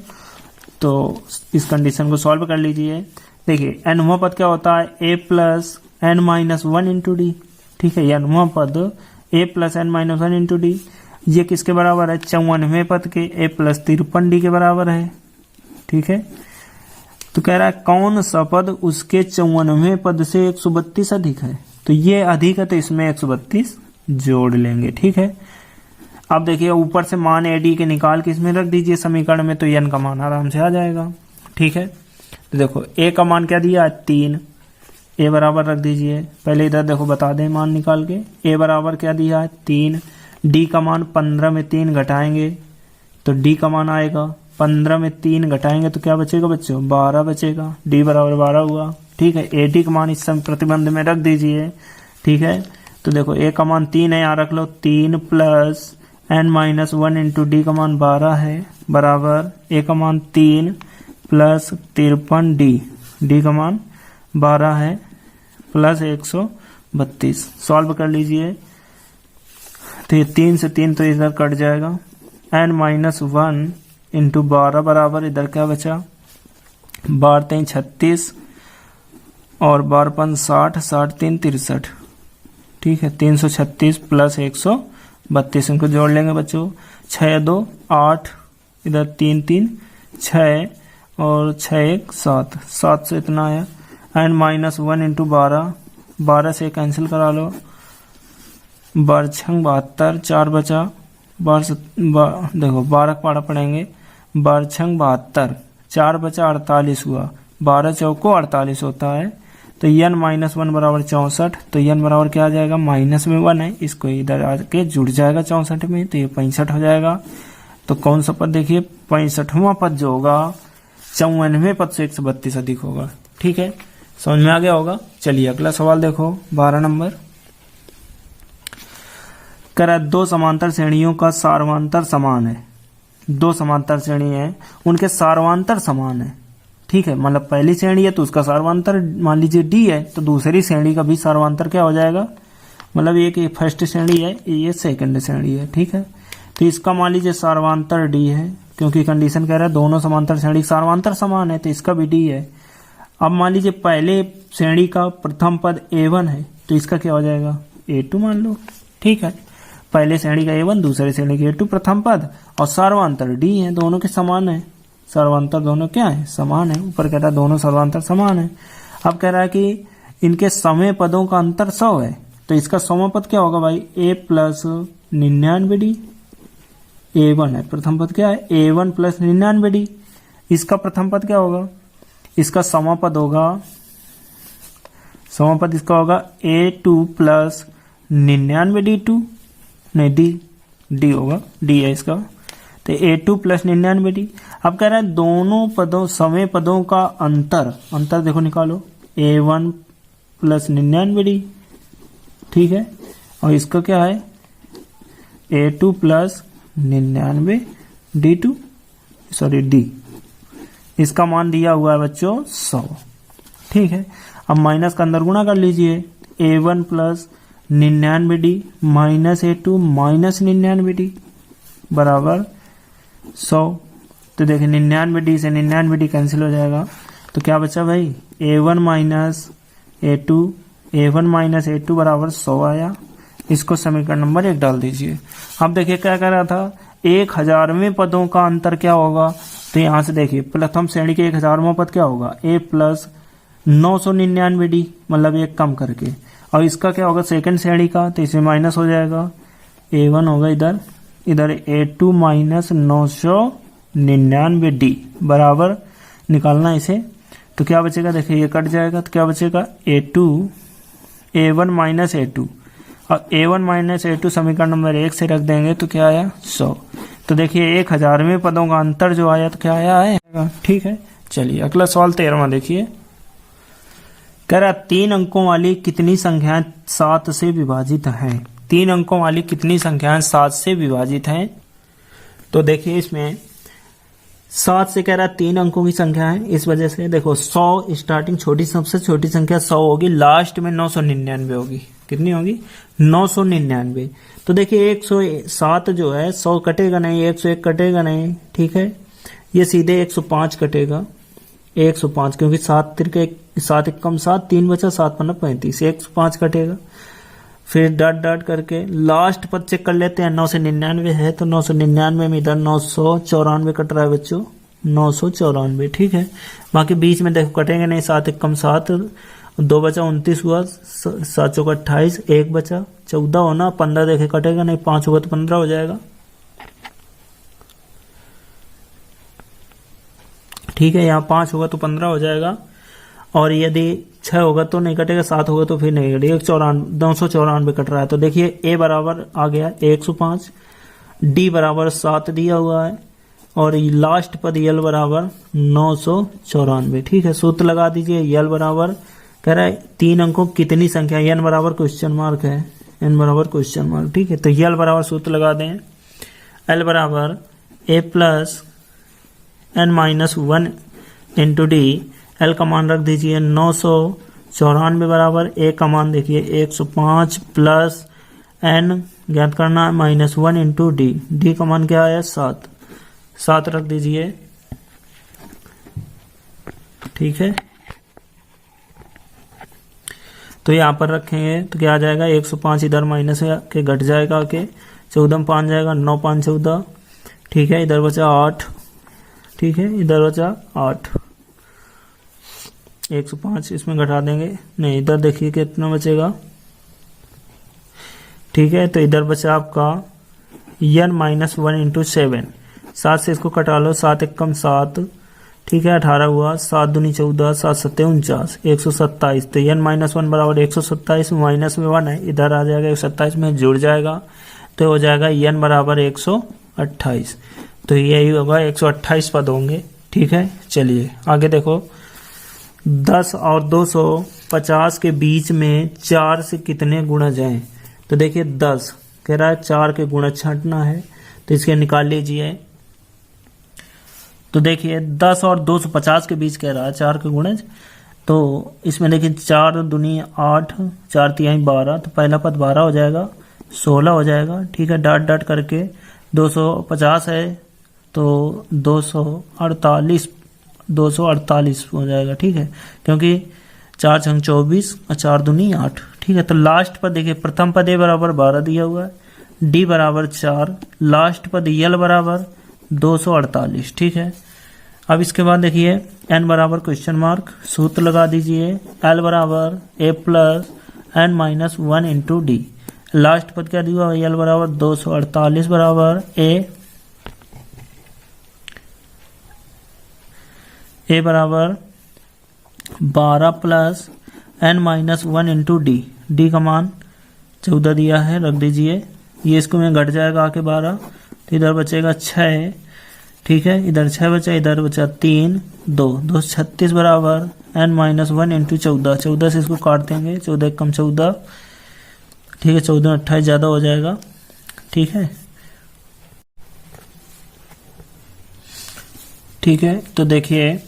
तो इस कंडीशन को सॉल्व कर लीजिए। देखिए nवां पद क्या होता है, a plus n minus 1 into d. ठीक है, nवां पद a plus n minus 1 into D, ये किसके बराबर है, 54वें पद के a प्लस 53d के बराबर है। ठीक है, तो कह रहा है कौन सा पद उसके 54वें पद से 132 अधिक है। तो ये अधिक है, तो इसमें 132 जोड़ लेंगे। ठीक है, अब देखिए ऊपर से मान एडी के निकाल के इसमें रख दीजिए समीकरण में, तो n का मान आराम से आ जाएगा। ठीक है, तो देखो a का मान क्या दिया 3, a बराबर रख दीजिए, पहले इधर देखो बता दें मान निकाल के, a बराबर क्या दिया है 3, d का मान 15 में 3 घटाएंगे तो d का मान आएगा, 15 में 3 घटाएंगे तो क्या बचेगा बच्चों 12 बचेगा, d बराबर 12 हुआ। ठीक है, ad का मान इस समय प्रतिबंध में रख दीजिए। ठीक है, तो देखो a का मान 3 है, यहाँ रख लो 3 plus n minus 1 into D का मान 12 है, बराबर a का मान 3 प्लस 53d, डी का मान 12 है, प्लस 132। सॉल्व कर लीजिए, तो ये 3 से 3 तो इधर कट जाएगा, n माइनस 1 इंटू 12 बराबर इधर क्या बचा 12 36 और 12 60, 60 3 63। ठीक है, 336 प्लस 132, इनको जोड़ लेंगे बच्चों, 6 2 8, इधर 3 3 6 और 6 1 7, 7 से इतना आया, n माइनस 1 इंटू 12, 12 से कैंसिल करा लो, 12 छंग 72, 4 बचा, देखो 12 पारा पढ़ेंगे, 12 छंग 72, 4 बचा 48 हुआ, 12 चौको 48 होता है, तो n माइनस 1 बराबर 64, तो n बराबर क्या आ जाएगा माइनस में 1 है, इसको इधर आके जुड़ जाएगा 64 में, तो ये 65 हो जाएगा। तो कौन सा पद देखिए 65वां पद जो होगा 54वें पद से 132 अधिक होगा। ठीक है, समझ में आ गया होगा। चलिए अगला सवाल देखो 12 नंबर, कह रहा है 2 समांतर श्रेणियों का सार्वंतर समान है। 2 समांतर श्रेणी है, उनके सार्वंतर समान है। ठीक है, मतलब पहली श्रेणी है तो उसका सार्वंतर मान लीजिए d है, तो दूसरी श्रेणी का भी सार्वंतर क्या हो जाएगा, मतलब एक फर्स्ट श्रेणी है, ये सेकंड श्रेणी है। ठीक है, तो इसका मान लीजिए सार्वंतर d है, क्योंकि कंडीशन कह रहा है दोनों समांतर श्रेणी सार्वंतर समान है, तो इसका भी d है। अब मान लीजिए पहले श्रेणी का प्रथम पद a1 है, तो इसका क्या हो जाएगा a2 मान लो। ठीक है, पहले श्रेणी का a1, दूसरे श्रेणी का a2 प्रथम पद, और सार्वंतर d है, दोनों के समान है, सार्वंतर दोनों क्या है समान है। ऊपर कह रहा है दोनों सार्वंतर समान है। अब कह रहा है कि इनके समय पदों का अंतर 100 है, तो इसका समय पद क्या होगा भाई a प्लस 99d, a1 है प्रथम पद, क्या है a1 प्लस 99d, इसका प्रथम पद क्या होगा, इसका समापद होगा, समापद इसका होगा a2 प्लस 99d2, नहीं डी होगा, डी है इसका। तो A2 प्लस 99D। अब कह रहा है दोनों पदों समय पदों का अंतर देखो निकालो, A1 प्लस 99D, ठीक है। और इसका क्या है A2 plus 99 D2, sorry D, इसका मान दिया हुआ है बच्चों 100, ठीक है। अब माइनस का अंदर गुणा कर लीजिए, A1 plus 99D minus A2 minus 99D बराबर 100। तो देखिए 99D से 99D कैंसिल हो जाएगा, तो क्या बचा भाई A1 माइनस A2 बराबर 100 आया। इसको समीकरण नंबर 1 डाल दीजिए। अब देखिए क्या कह रहा था, 1000वें पदों का अंतर क्या होगा, तो यहां से देखिए प्रथम श्रेणी के 1000वां पद क्या होगा, A प्लस 999D, मतलब एक कम करके। और इसका क्या होगा सेकंड श्रेणी का, तो इसमें माइनस हो जाएगा, A1 होगा इधर A2 माइनस 999D बराबर निकालना इसे। तो क्या बचेगा, देखिए ये कट जाएगा, तो क्या बचेगा A1 माइनस A2, और A1 माइनस A2 समीकरण नंबर 1 से रख देंगे तो क्या आया 100। तो देखिए 1000वें पदों का अंतर जो आया तो क्या आया, ठीक है। चलिए अगला सवाल 13वां देखिए, कह रहा 3 अंकों वाली कितनी संख्याएं 7 से विभाजित हैं। 3 अंकों वाली कितनी संख्याएं 7 से विभाजित हैं। तो देखिए इसमें 7 से कह रहा है 3 अंकों की संख्या है, इस वजह से देखो 100 स्टार्टिंग छोटी, सबसे छोटी संख्या 100 होगी, लास्ट में 999 होगी। कितनी होगी 999। तो देखिए 107 जो है 100 कटेगा नहीं, 101 कटेगा नहीं, ठीक है। ये सीधे 105 कटेगा, 105, क्योंकि 7 एक कम 7, 3 बचा, 7 पन्ना 35, 105 कटेगा। फिर डॉट करके लास्ट पद चेक कर लेते हैं, 9 से 99 है, तो 999 में इधर 994 कट रहा है बच्चों, 994, ठीक है। बाकी बीच में देखो कटेंगे नहीं, 7 एक कम 7, 2 बचा 29 हुआ, 7 चौका 28, 1 बचा 14 होना, 15 देखे कटेगा नहीं, 5 होगा तो 15 हो जाएगा, ठीक है। यहाँ 5 होगा तो 15 हो जाएगा, और यदि 6 होगा तो नहीं कटेगा, 7 होगा तो फिर नहीं कटेगा, 994 कट रहा है। तो देखिए A बराबर आ गया 105, D बराबर 7 दिया हुआ है, और लास्ट पद L बराबर 994, ठीक है। सूत्र लगा दीजिए, L बराबर कह रहा है 3 अंकों कितनी संख्या, N बराबर क्वेश्चन मार्क है, N बराबर क्वेश्चन मार्क, ठीक है। तो L बराबर सूत्र लगा दें, L बराबर A plus N minus 1 into D। L का मान रख दीजिए 994 बराबर, A का मान देखिए 105 प्लस N ज्ञात करना माइनस 1 इंटू D। D का मान क्या आया 7 रख दीजिए, ठीक है। तो यहाँ पर रखेंगे तो क्या आ जाएगा, 105 इधर माइनस के घट जाएगा, के 14 में 5 जाएगा, 9 5 14, ठीक है। इधर बचा 8, ठीक है, इधर बचा 8, 105 इसमें घटा देंगे, नहीं इधर देखिए कितना बचेगा, ठीक है। तो इधर बचा आपका N माइनस 1 इंटू 7, 7 से इसको कटा लो, 7 एक कम 7, ठीक है, 18 हुआ, 7 दूनी 14, 7 सत्ते 49, 127। तो N माइनस 1 बराबर 127, माइनस में 1 है, इधर आ जाएगा 127 में जुड़ जाएगा, तो हो जाएगा N बराबर 128। तो यही होगा 128 पद होंगे, ठीक है। चलिए आगे देखो, 10 और 250 के बीच में 4 से कितने गुणा जाएं। तो देखिए 10 कह रहा है 4 के गुणा छांटना है, तो इसके निकाल लीजिए। तो देखिए 10 और 250 के बीच कह रहा है 4 के गुणज, तो इसमें देखिए 4 दूनी 8, 4 तिहाई 12, तो पहला पद 12 हो जाएगा, 16 हो जाएगा, ठीक है। डॉट करके 250 है तो 248 हो जाएगा, ठीक है, क्योंकि 4 छंग 24 और 4 दूनी 8, ठीक है। तो लास्ट पद देखिए, प्रथम पद A बराबर 12 दिया हुआ है, D बराबर 4, लास्ट पद L बराबर 248, ठीक है। अब इसके बाद देखिए N बराबर क्वेश्चन मार्क, सूत्र लगा दीजिए, L बराबर A plus N minus 1 into D। Last पद क्या दिया हुआ है, L बराबर 248 बराबर A बराबर 12 plus N minus 1 into D। D का मान 14 दिया है, रख दीजिए, ये इसको में घट जाएगा आके 12, तो इधर बचेगा 6, ठीक है, इधर 6 बचा, इधर बचा 3, 2, 2 36 बराबर n-1 इंटू 14, 14 से इसको काट देंगे, 14 कम 14, ठीक है, 14 28 ज़्यादा हो जाएगा, ठीक है, ठीक है। तो देखिए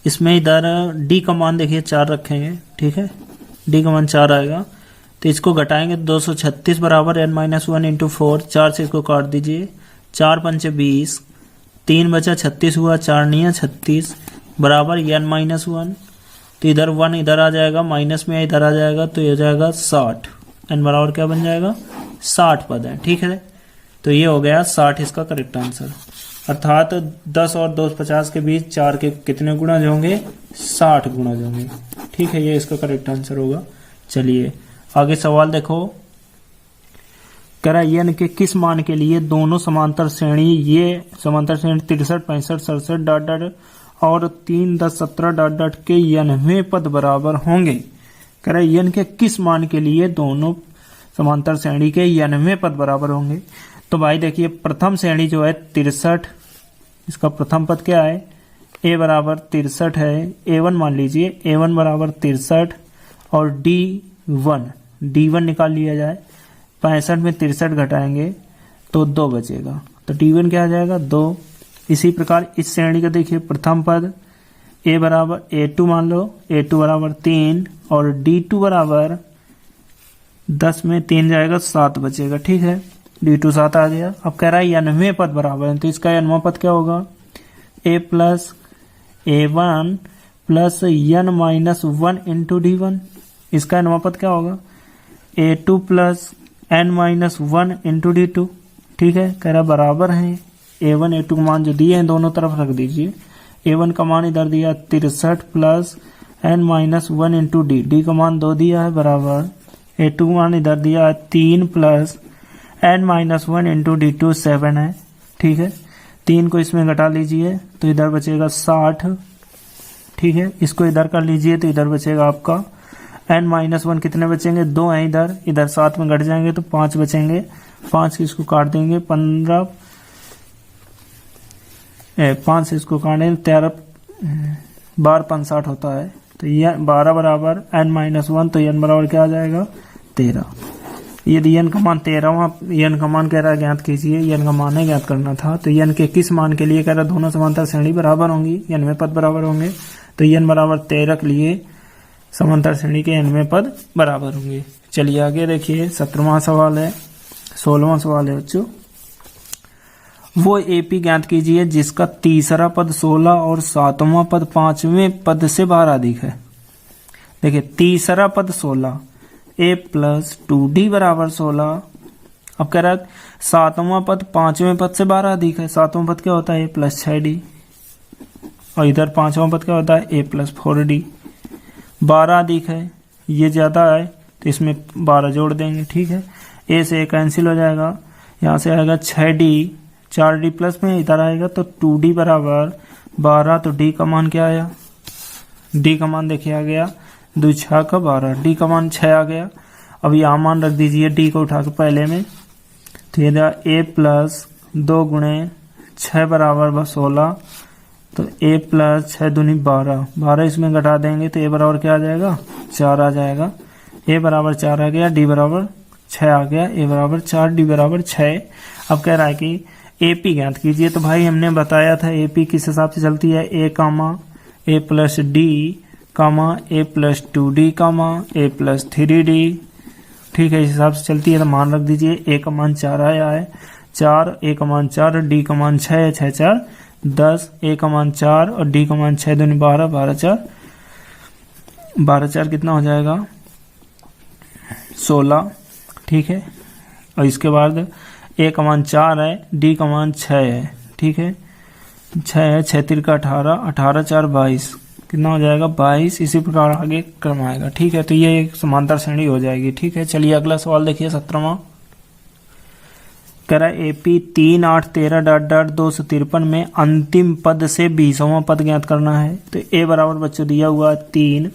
इसमें इधर d का मान देखिए 4 रखेंगे, ठीक है, d का मान 4 आएगा, तो इसको घटाएंगे 236 बराबर n-1 इंटू 4, 4 से इसको काट दीजिए, 4 पंचे 20, 3 बचा 36 हुआ, 4 नहीं है 36 बराबर n-1, तो इधर 1 इधर आ जाएगा, माइनस में इधर आ जाएगा, तो ये हो जाएगा 60, n बराबर क्या बन जाएगा 60 पद है, ठीक है। तो ये हो गया 60 इसका करेक्ट आंसर, अर्थात 10 और 250 के बीच 4 के कितने गुणा होंगे, 60 गुणा होंगे, ठीक है, ये इसका करेक्ट आंसर होगा। चलिए आगे सवाल देखो, कह रहा है n के किस मान के लिए दोनों समांतर श्रेणी, ये समांतर श्रेणी 63 65 67 डॉट डॉट और 3 10 17 डॉट डॉट के n वें पद बराबर होंगे। कह रहा है n के किस मान के लिए दोनों समांतर श्रेणी के n वें पद बराबर होंगे। तो भाई देखिए प्रथम श्रेणी जो है 63, इसका प्रथम पद क्या है, a बराबर 63 है, a1 मान लीजिए, a1 बराबर 63 और d1 निकाल लिया जाए, 65 में 63 घटाएंगे तो 2 बचेगा, तो d1 क्या आ जाएगा 2। इसी प्रकार इस श्रेणी का देखिए प्रथम पद a बराबर a2 मान लो, a2 बराबर 3 और d2 बराबर 10 में 3 जाएगा 7 बचेगा, ठीक है, d2 7 आ गया। अब कह रहा है n वें पद बराबर है, तो इसका n पद क्या होगा, a plus a1 plus n-1 into d1, इसका n पद क्या होगा, a2 plus n-1 into d2, ठीक है। कह रहा बराबर है a1 a2 का मान जो दिए हैं दोनों तरफ रख दीजिए, a1 का मान इधर दिया 63 प्लस n-1 इंटू d का मान 2 दिया है बराबर, a2 मान इधर दिया 3 प्लस n-1 इंटू d2 7 है, ठीक है, 3 को इसमें घटा लीजिए तो इधर बचेगा 60, ठीक है, इसको इधर कर लीजिए तो इधर बचेगा आपका n-1 कितने बचेंगे, 2 हैं इधर, इधर 7 में घट जाएंगे तो 5 बचेंगे, 5 की इसको काट देंगे, 15 5 से इसको काटेंगे 13 12 65 होता है, तो ये 12 बराबर n-1, तो n बराबर क्या आ जाएगा 13। यदि n का मान 13, n का मान कह रहा है ज्ञात कीजिए, n का मान है ज्ञात करना था, तो n के किस मान के लिए कह रहा है दोनों समांतर श्रेणी बराबर होंगी, n वें पद बराबर होंगे, तो n बराबर 13 के लिए समांतर श्रेणी के n वें पद बराबर होंगे। चलिए आगे देखिए 17वां सवाल है, 16वां सवाल है बच्चों, वो AP ज्ञात कीजिए जिसका तीसरा पद 16 और 7वां पद 5वें पद से बाहर अधिक है। देखिए तीसरा पद 16, a प्लस 2d बराबर 16, अब कह रहा है 7वां पद 5वें पद से बाहर अधिक है, 7वां पद क्या होता है a प्लस 6d, और इधर 5वां पद क्या होता है a प्लस 4d, 12 अधिक है, ये ज्यादा है तो इसमें 12 जोड़ देंगे, ठीक है, a से a कैंसिल हो जाएगा, यहाँ से आएगा 6d, 4d प्लस में इधर आएगा तो 2d बराबर 12, तो d का मान क्या आया, d का मान देखिए आ गया 2 6 का 12, d का मान 6 आ गया। अब यहाँ मान रख दीजिए d को उठा के पहले में, तो ये a प्लस 2 गुणे 6 बराबर 16, तो a प्लस 6 दूनी 12, 12 इसमें घटा देंगे तो a बराबर क्या आ जाएगा 4 आ जाएगा, a बराबर 4 आ गया, d बराबर 6 आ गया, a बराबर 4 d बराबर 6। अब कह रहा है कि AP ज्ञात कीजिए, तो भाई हमने बताया था AP किस हिसाब से चलती है, a comma a plus d comma a plus 2d comma a plus 3d, ठीक है, इस हिसाब से चलती है। तो मान रख दीजिए a का मान 4 आया है, 4, a का मान 4, d का मान 6 है, 6 4 10, a का मान 4 और d का मान 6 दूनी 12, 12 4 कितना हो जाएगा 16, ठीक है, और इसके बाद a का मान 4 है, d का मान 6 है, ठीक है, 6 है, 6 3 का 18, 18 4 22, कितना हो जाएगा 22, इसी प्रकार आगे क्रम आएगा, ठीक है, तो ये एक समांतर श्रेणी हो जाएगी, ठीक है। चलिए अगला सवाल देखिए 17वां, कह रहा है AP 3 8 13 डॉट डॉट 253 में अंतिम पद से 20वां पद ज्ञात करना है। तो a बराबर बच्चों दिया हुआ 3,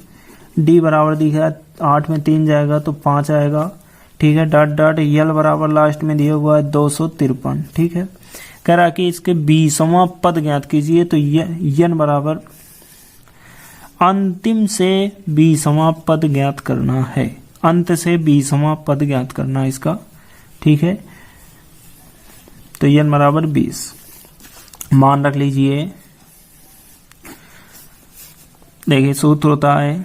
d बराबर दिया 8 में 3 जाएगा तो 5 आएगा, ठीक है, डॉट डॉट यल बराबर लास्ट में दिया हुआ है 253। ठीक है, कह रहा कि इसके 20वां पद ज्ञात कीजिए, तो यन बराबर अंतिम से 20वां पद ज्ञात करना है, अंत से 20वां पद ज्ञात करना है इसका। ठीक है, तो यन बराबर 20 मान रख लीजिए। देखिए सूत्र होता है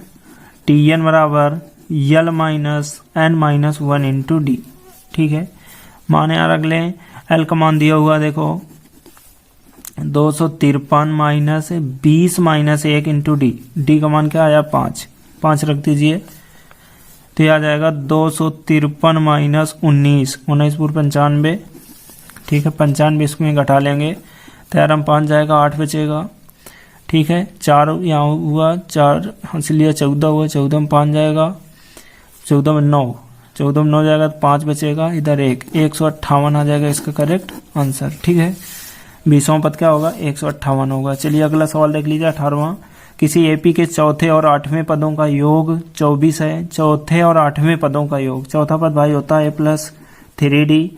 टी एन बराबर l minus n minus 1 into d. ठीक है, मान यहाँ रख लें, एल का मान दिया हुआ देखो 253 minus 20 minus 1 into D. D का मान क्या आया 5 रख दीजिए, तो यह आ जाएगा 253 माइनस 19 पूर्व 95। ठीक है, 95 इसमें घटा लेंगे तो यार हम 5 जाएगा 8 बचेगा। ठीक है, 4 यहाँ हुआ 4 इसलिए 14 हुआ, 14 में 5 जाएगा, 14 में 9 जाएगा तो 5 बचेगा, इधर 158 आ जाएगा इसका करेक्ट आंसर। ठीक है, 20वां पद क्या होगा 158 होगा। चलिए अगला सवाल देख लीजिए 18वां। किसी एपी के चौथे और 8वें पदों का योग 24 है। चौथे और 8वें पदों का योग, चौथा पद भाई होता है +3d,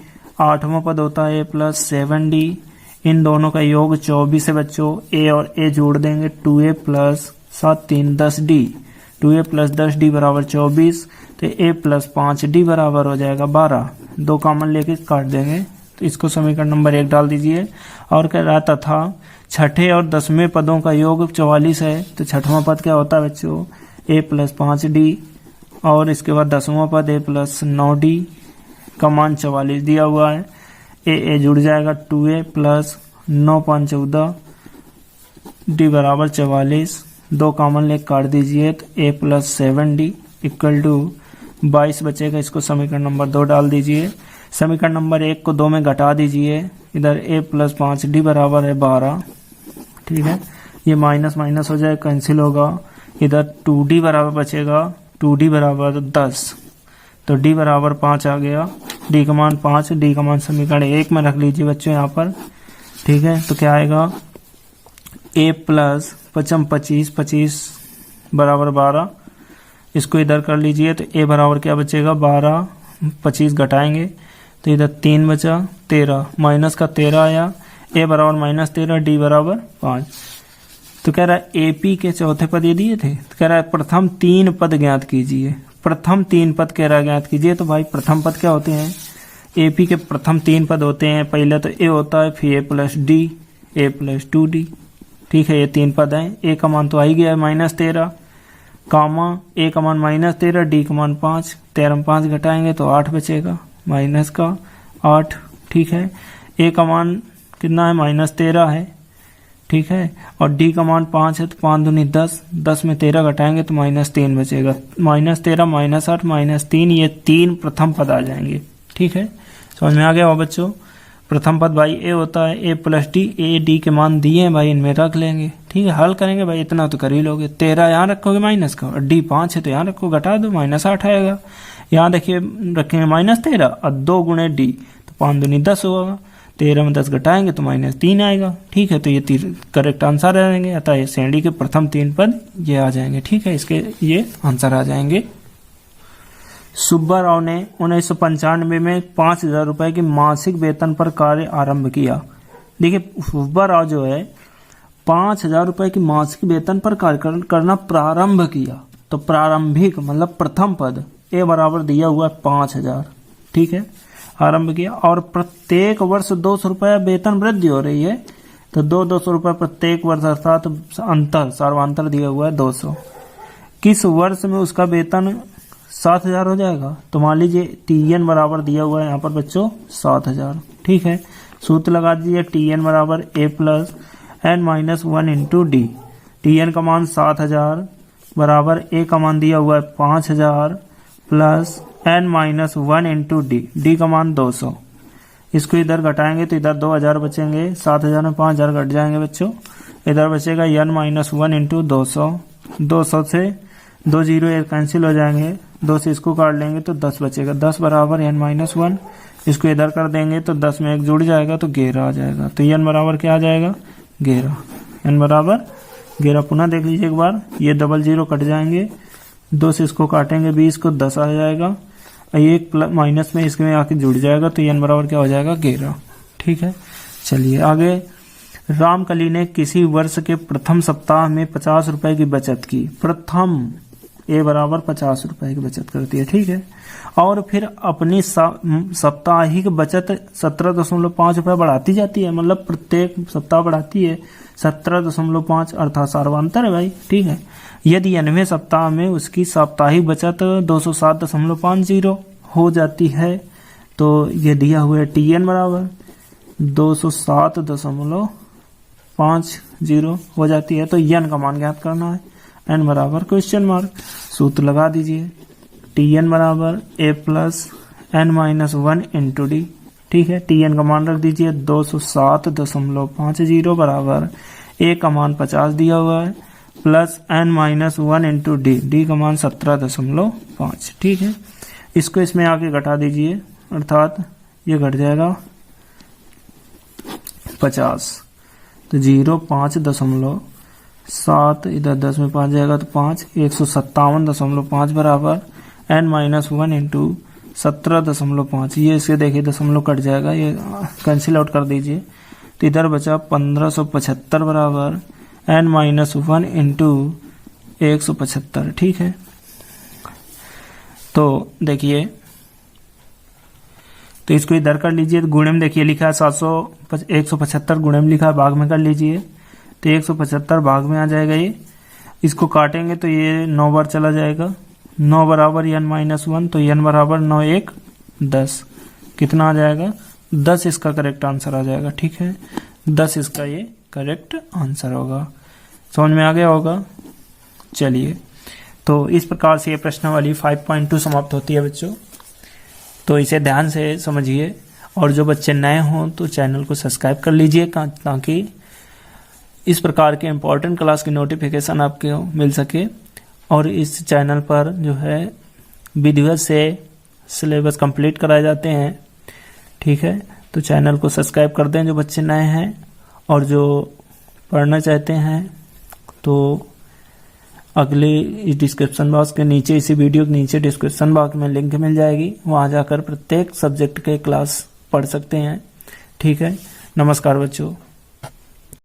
8वां पद होता है +7d। इन दोनों का योग 24 है बच्चों। ए और ए जोड़ देंगे 2a + 7 3 10d, 2a + 10d बराबर 24, तो a + 5d बराबर हो जाएगा 12। 2 कॉमन लेके काट देंगे, तो इसको समीकरण नंबर 1 डाल दीजिए। और कह रहा तथा छठे और 10वें पदों का योग 44 है, तो छठवां पद क्या होता है बच्चों a + 5d, और इसके बाद 10वां पद a + 9d का मान 44 दिया हुआ है। ए जुड़ जाएगा 2a + 9 5 14 d बराबर 44। 2 कॉमन लेके काट दीजिए, तो a + 7d = 22 बचेगा। इसको समीकरण नंबर 2 डाल दीजिए। समीकरण नंबर 1 को 2 में घटा दीजिए, इधर a + 5d बराबर है 12। ठीक है, ये माइनस माइनस हो जाए कैंसिल होगा, इधर 2d बराबर बचेगा, 2d बराबर 10, तो d बराबर 5 आ गया। d का मान 5, d का मान समीकरण 1 में रख लीजिए बच्चों यहाँ पर। ठीक है, तो क्या आएगा a + 25 25 बराबर 12, इसको इधर कर लीजिए, तो a बराबर क्या बचेगा 12, 25 घटाएंगे तो इधर 3 बचा, 13 माइनस का 13 आया, a बराबर -13, d बराबर 5। तो कह रहा है एपी के चौथे पद ये दिए थे, तो कह रहा है प्रथम 3 पद ज्ञात कीजिए। प्रथम 3 पद कह रहा है ज्ञात कीजिए, तो भाई प्रथम पद क्या होते हैं, एपी के प्रथम 3 पद होते हैं। पहले तो a होता है, फिर a + d, a + 2d। ठीक है, ये 3 पद हैं। a का मान तो आ ही गया है -13, कामा a का मान -13, d का मान 5, 13 में 5 घटाएंगे तो 8 बचेगा, माइनस का 8। ठीक है, a का मान कितना है -13 है। ठीक है, और d का मान 5 है, तो 5 दूनी 10, 10 में 13 घटाएंगे तो -3 बचेगा। -13 -8 -3, ये 3 प्रथम पद आ जाएंगे। ठीक है, समझ में आ गया हो बच्चों। प्रथम पद भाई a होता है, a + d, a d के मान दिए हैं भाई, इनमें रख लेंगे। ठीक है, हल करेंगे भाई, इतना तो कर ही लोगे। 13 यहाँ रखोगे माइनस का, और d 5 है तो यहाँ रखो, घटा दो -8 आएगा। यहाँ देखिए रखेंगे -13 और 2 × d, तो 5 दूनी 10 होगा, 13 में 10 घटाएंगे तो -3 आएगा। ठीक है, तो ये 3 करेक्ट आंसर आ जाएंगे, अतः ये श्रेणी के प्रथम 3 पद ये आ जाएंगे। ठीक है, इसके ये आंसर आ जाएंगे। सुब्बा राव ने 1995 में 5,000 रुपए की मासिक वेतन पर कार्य आरंभ किया। देखिए सुब्बा राव जो है 5,000 रुपए की मासिक वेतन पर कार्य करना प्रारंभ किया, तो प्रारंभिक मतलब प्रथम पद ए बराबर दिया हुआ है 5,000। ठीक है, आरंभ किया, और प्रत्येक वर्ष 200 रुपया वेतन वृद्धि हो रही है, तो 200 रुपये प्रत्येक वर्ष, अर्थात अंतर सार्वांतर दिया हुआ है 200। किस वर्ष में उसका वेतन 7,000 हो जाएगा, तो मान लीजिए TN बराबर दिया हुआ है यहाँ पर बच्चों 7,000। ठीक है, सूत्र लगा दीजिए TN बराबर a + n-1 into d। TN का मान 7,000 बराबर a का मान दिया हुआ है 5,000 plus n-1 into d, d का मान 200। इसको इधर घटाएंगे तो इधर 2,000 बचेंगे, 7,000 में 5,000 घट जाएंगे बच्चों, इधर बचेगा n-1 इंटू 200। 200 से 2 0 कैंसिल हो जाएंगे, 2 से इसको काट लेंगे तो 10 बचेगा, 10 बराबर n-1। इसको इधर कर देंगे तो 10 में 1 जुड़ जाएगा तो 11 आ जाएगा, तो n बराबर क्या आ जाएगा 11, n बराबर 11। पुनः देख लीजिए एक बार, ये 00 कट जाएंगे, 2 से इसको काटेंगे 20 को 10 आ जाएगा, एक प्लस माइनस में इसके में आके जुड़ जाएगा तो n बराबर क्या हो जाएगा 11। ठीक है, चलिए आगे। रामकली ने किसी वर्ष के प्रथम सप्ताह में 50 रुपए की बचत की। प्रथम ए बराबर 50 रुपए की बचत करती है। ठीक है, और फिर अपनी साप्ताहिक बचत 17.5 रुपए बढ़ाती जाती है, मतलब प्रत्येक सप्ताह बढ़ाती है 17.5 अर्थात सार्वंतर है भाई। ठीक है, यदि 90वें सप्ताह में उसकी साप्ताहिक बचत 207.50 हो जाती है तो ये दिया हुआ है TN बराबर 207.50 हो जाती है। तो n का मान ज्ञात करना है, n बराबर क्वेश्चन मार्क, सूत्र लगा दीजिए। TN बराबर a plus n minus 1 into d. ठीक है, TN का मान रख दीजिए 207.50 बराबर a का मान 50 दिया हुआ है plus n minus 1 into D का मान 17.5। ठीक है, इसको इसमें आके घटा दीजिए, अर्थात ये घट जाएगा 50, तो 0.5.7 इधर 10 में 5 जाएगा तो 5, 157.5 बराबर n माइनस 1 इंटू 17.5। ये इसके देखिए दशमलव कट जाएगा, ये कैंसिल आउट कर दीजिए, तो इधर बचा 1575 बराबर n माइनस 1 इंटू 175। ठीक है, तो देखिए, तो इसको इधर कर लीजिए, तो गुणे में देखिए लिखा है 175 गुणे में लिखा है, भाग में कर लीजिए तो 175 भाग में आ जाएगा। ये इसको काटेंगे तो ये 9 बार चला जाएगा, 9 बराबर n माइनस 1, तो n बराबर 9 1 10, कितना आ जाएगा 10 इसका करेक्ट आंसर आ जाएगा। ठीक है, 10 इसका ये करेक्ट आंसर होगा। समझ में आ गया होगा। चलिए, तो इस प्रकार से ये प्रश्नावली 5.2 समाप्त होती है बच्चों। तो इसे ध्यान से समझिए, और जो बच्चे नए हों तो चैनल को सब्सक्राइब कर लीजिए ताकि इस प्रकार के इम्पोर्टेंट क्लास की नोटिफिकेशन आपको मिल सके। और इस चैनल पर जो है विधिवत से सिलेबस कंप्लीट कराए जाते हैं। ठीक है, तो चैनल को सब्सक्राइब कर दें जो बच्चे नए हैं, और जो पढ़ना चाहते हैं तो अगले इस डिस्क्रिप्शन बॉक्स के नीचे, इसी वीडियो के नीचे डिस्क्रिप्शन बॉक्स में लिंक मिल जाएगी, वहां जाकर प्रत्येक सब्जेक्ट के क्लास पढ़ सकते हैं। ठीक है, नमस्कार बच्चों।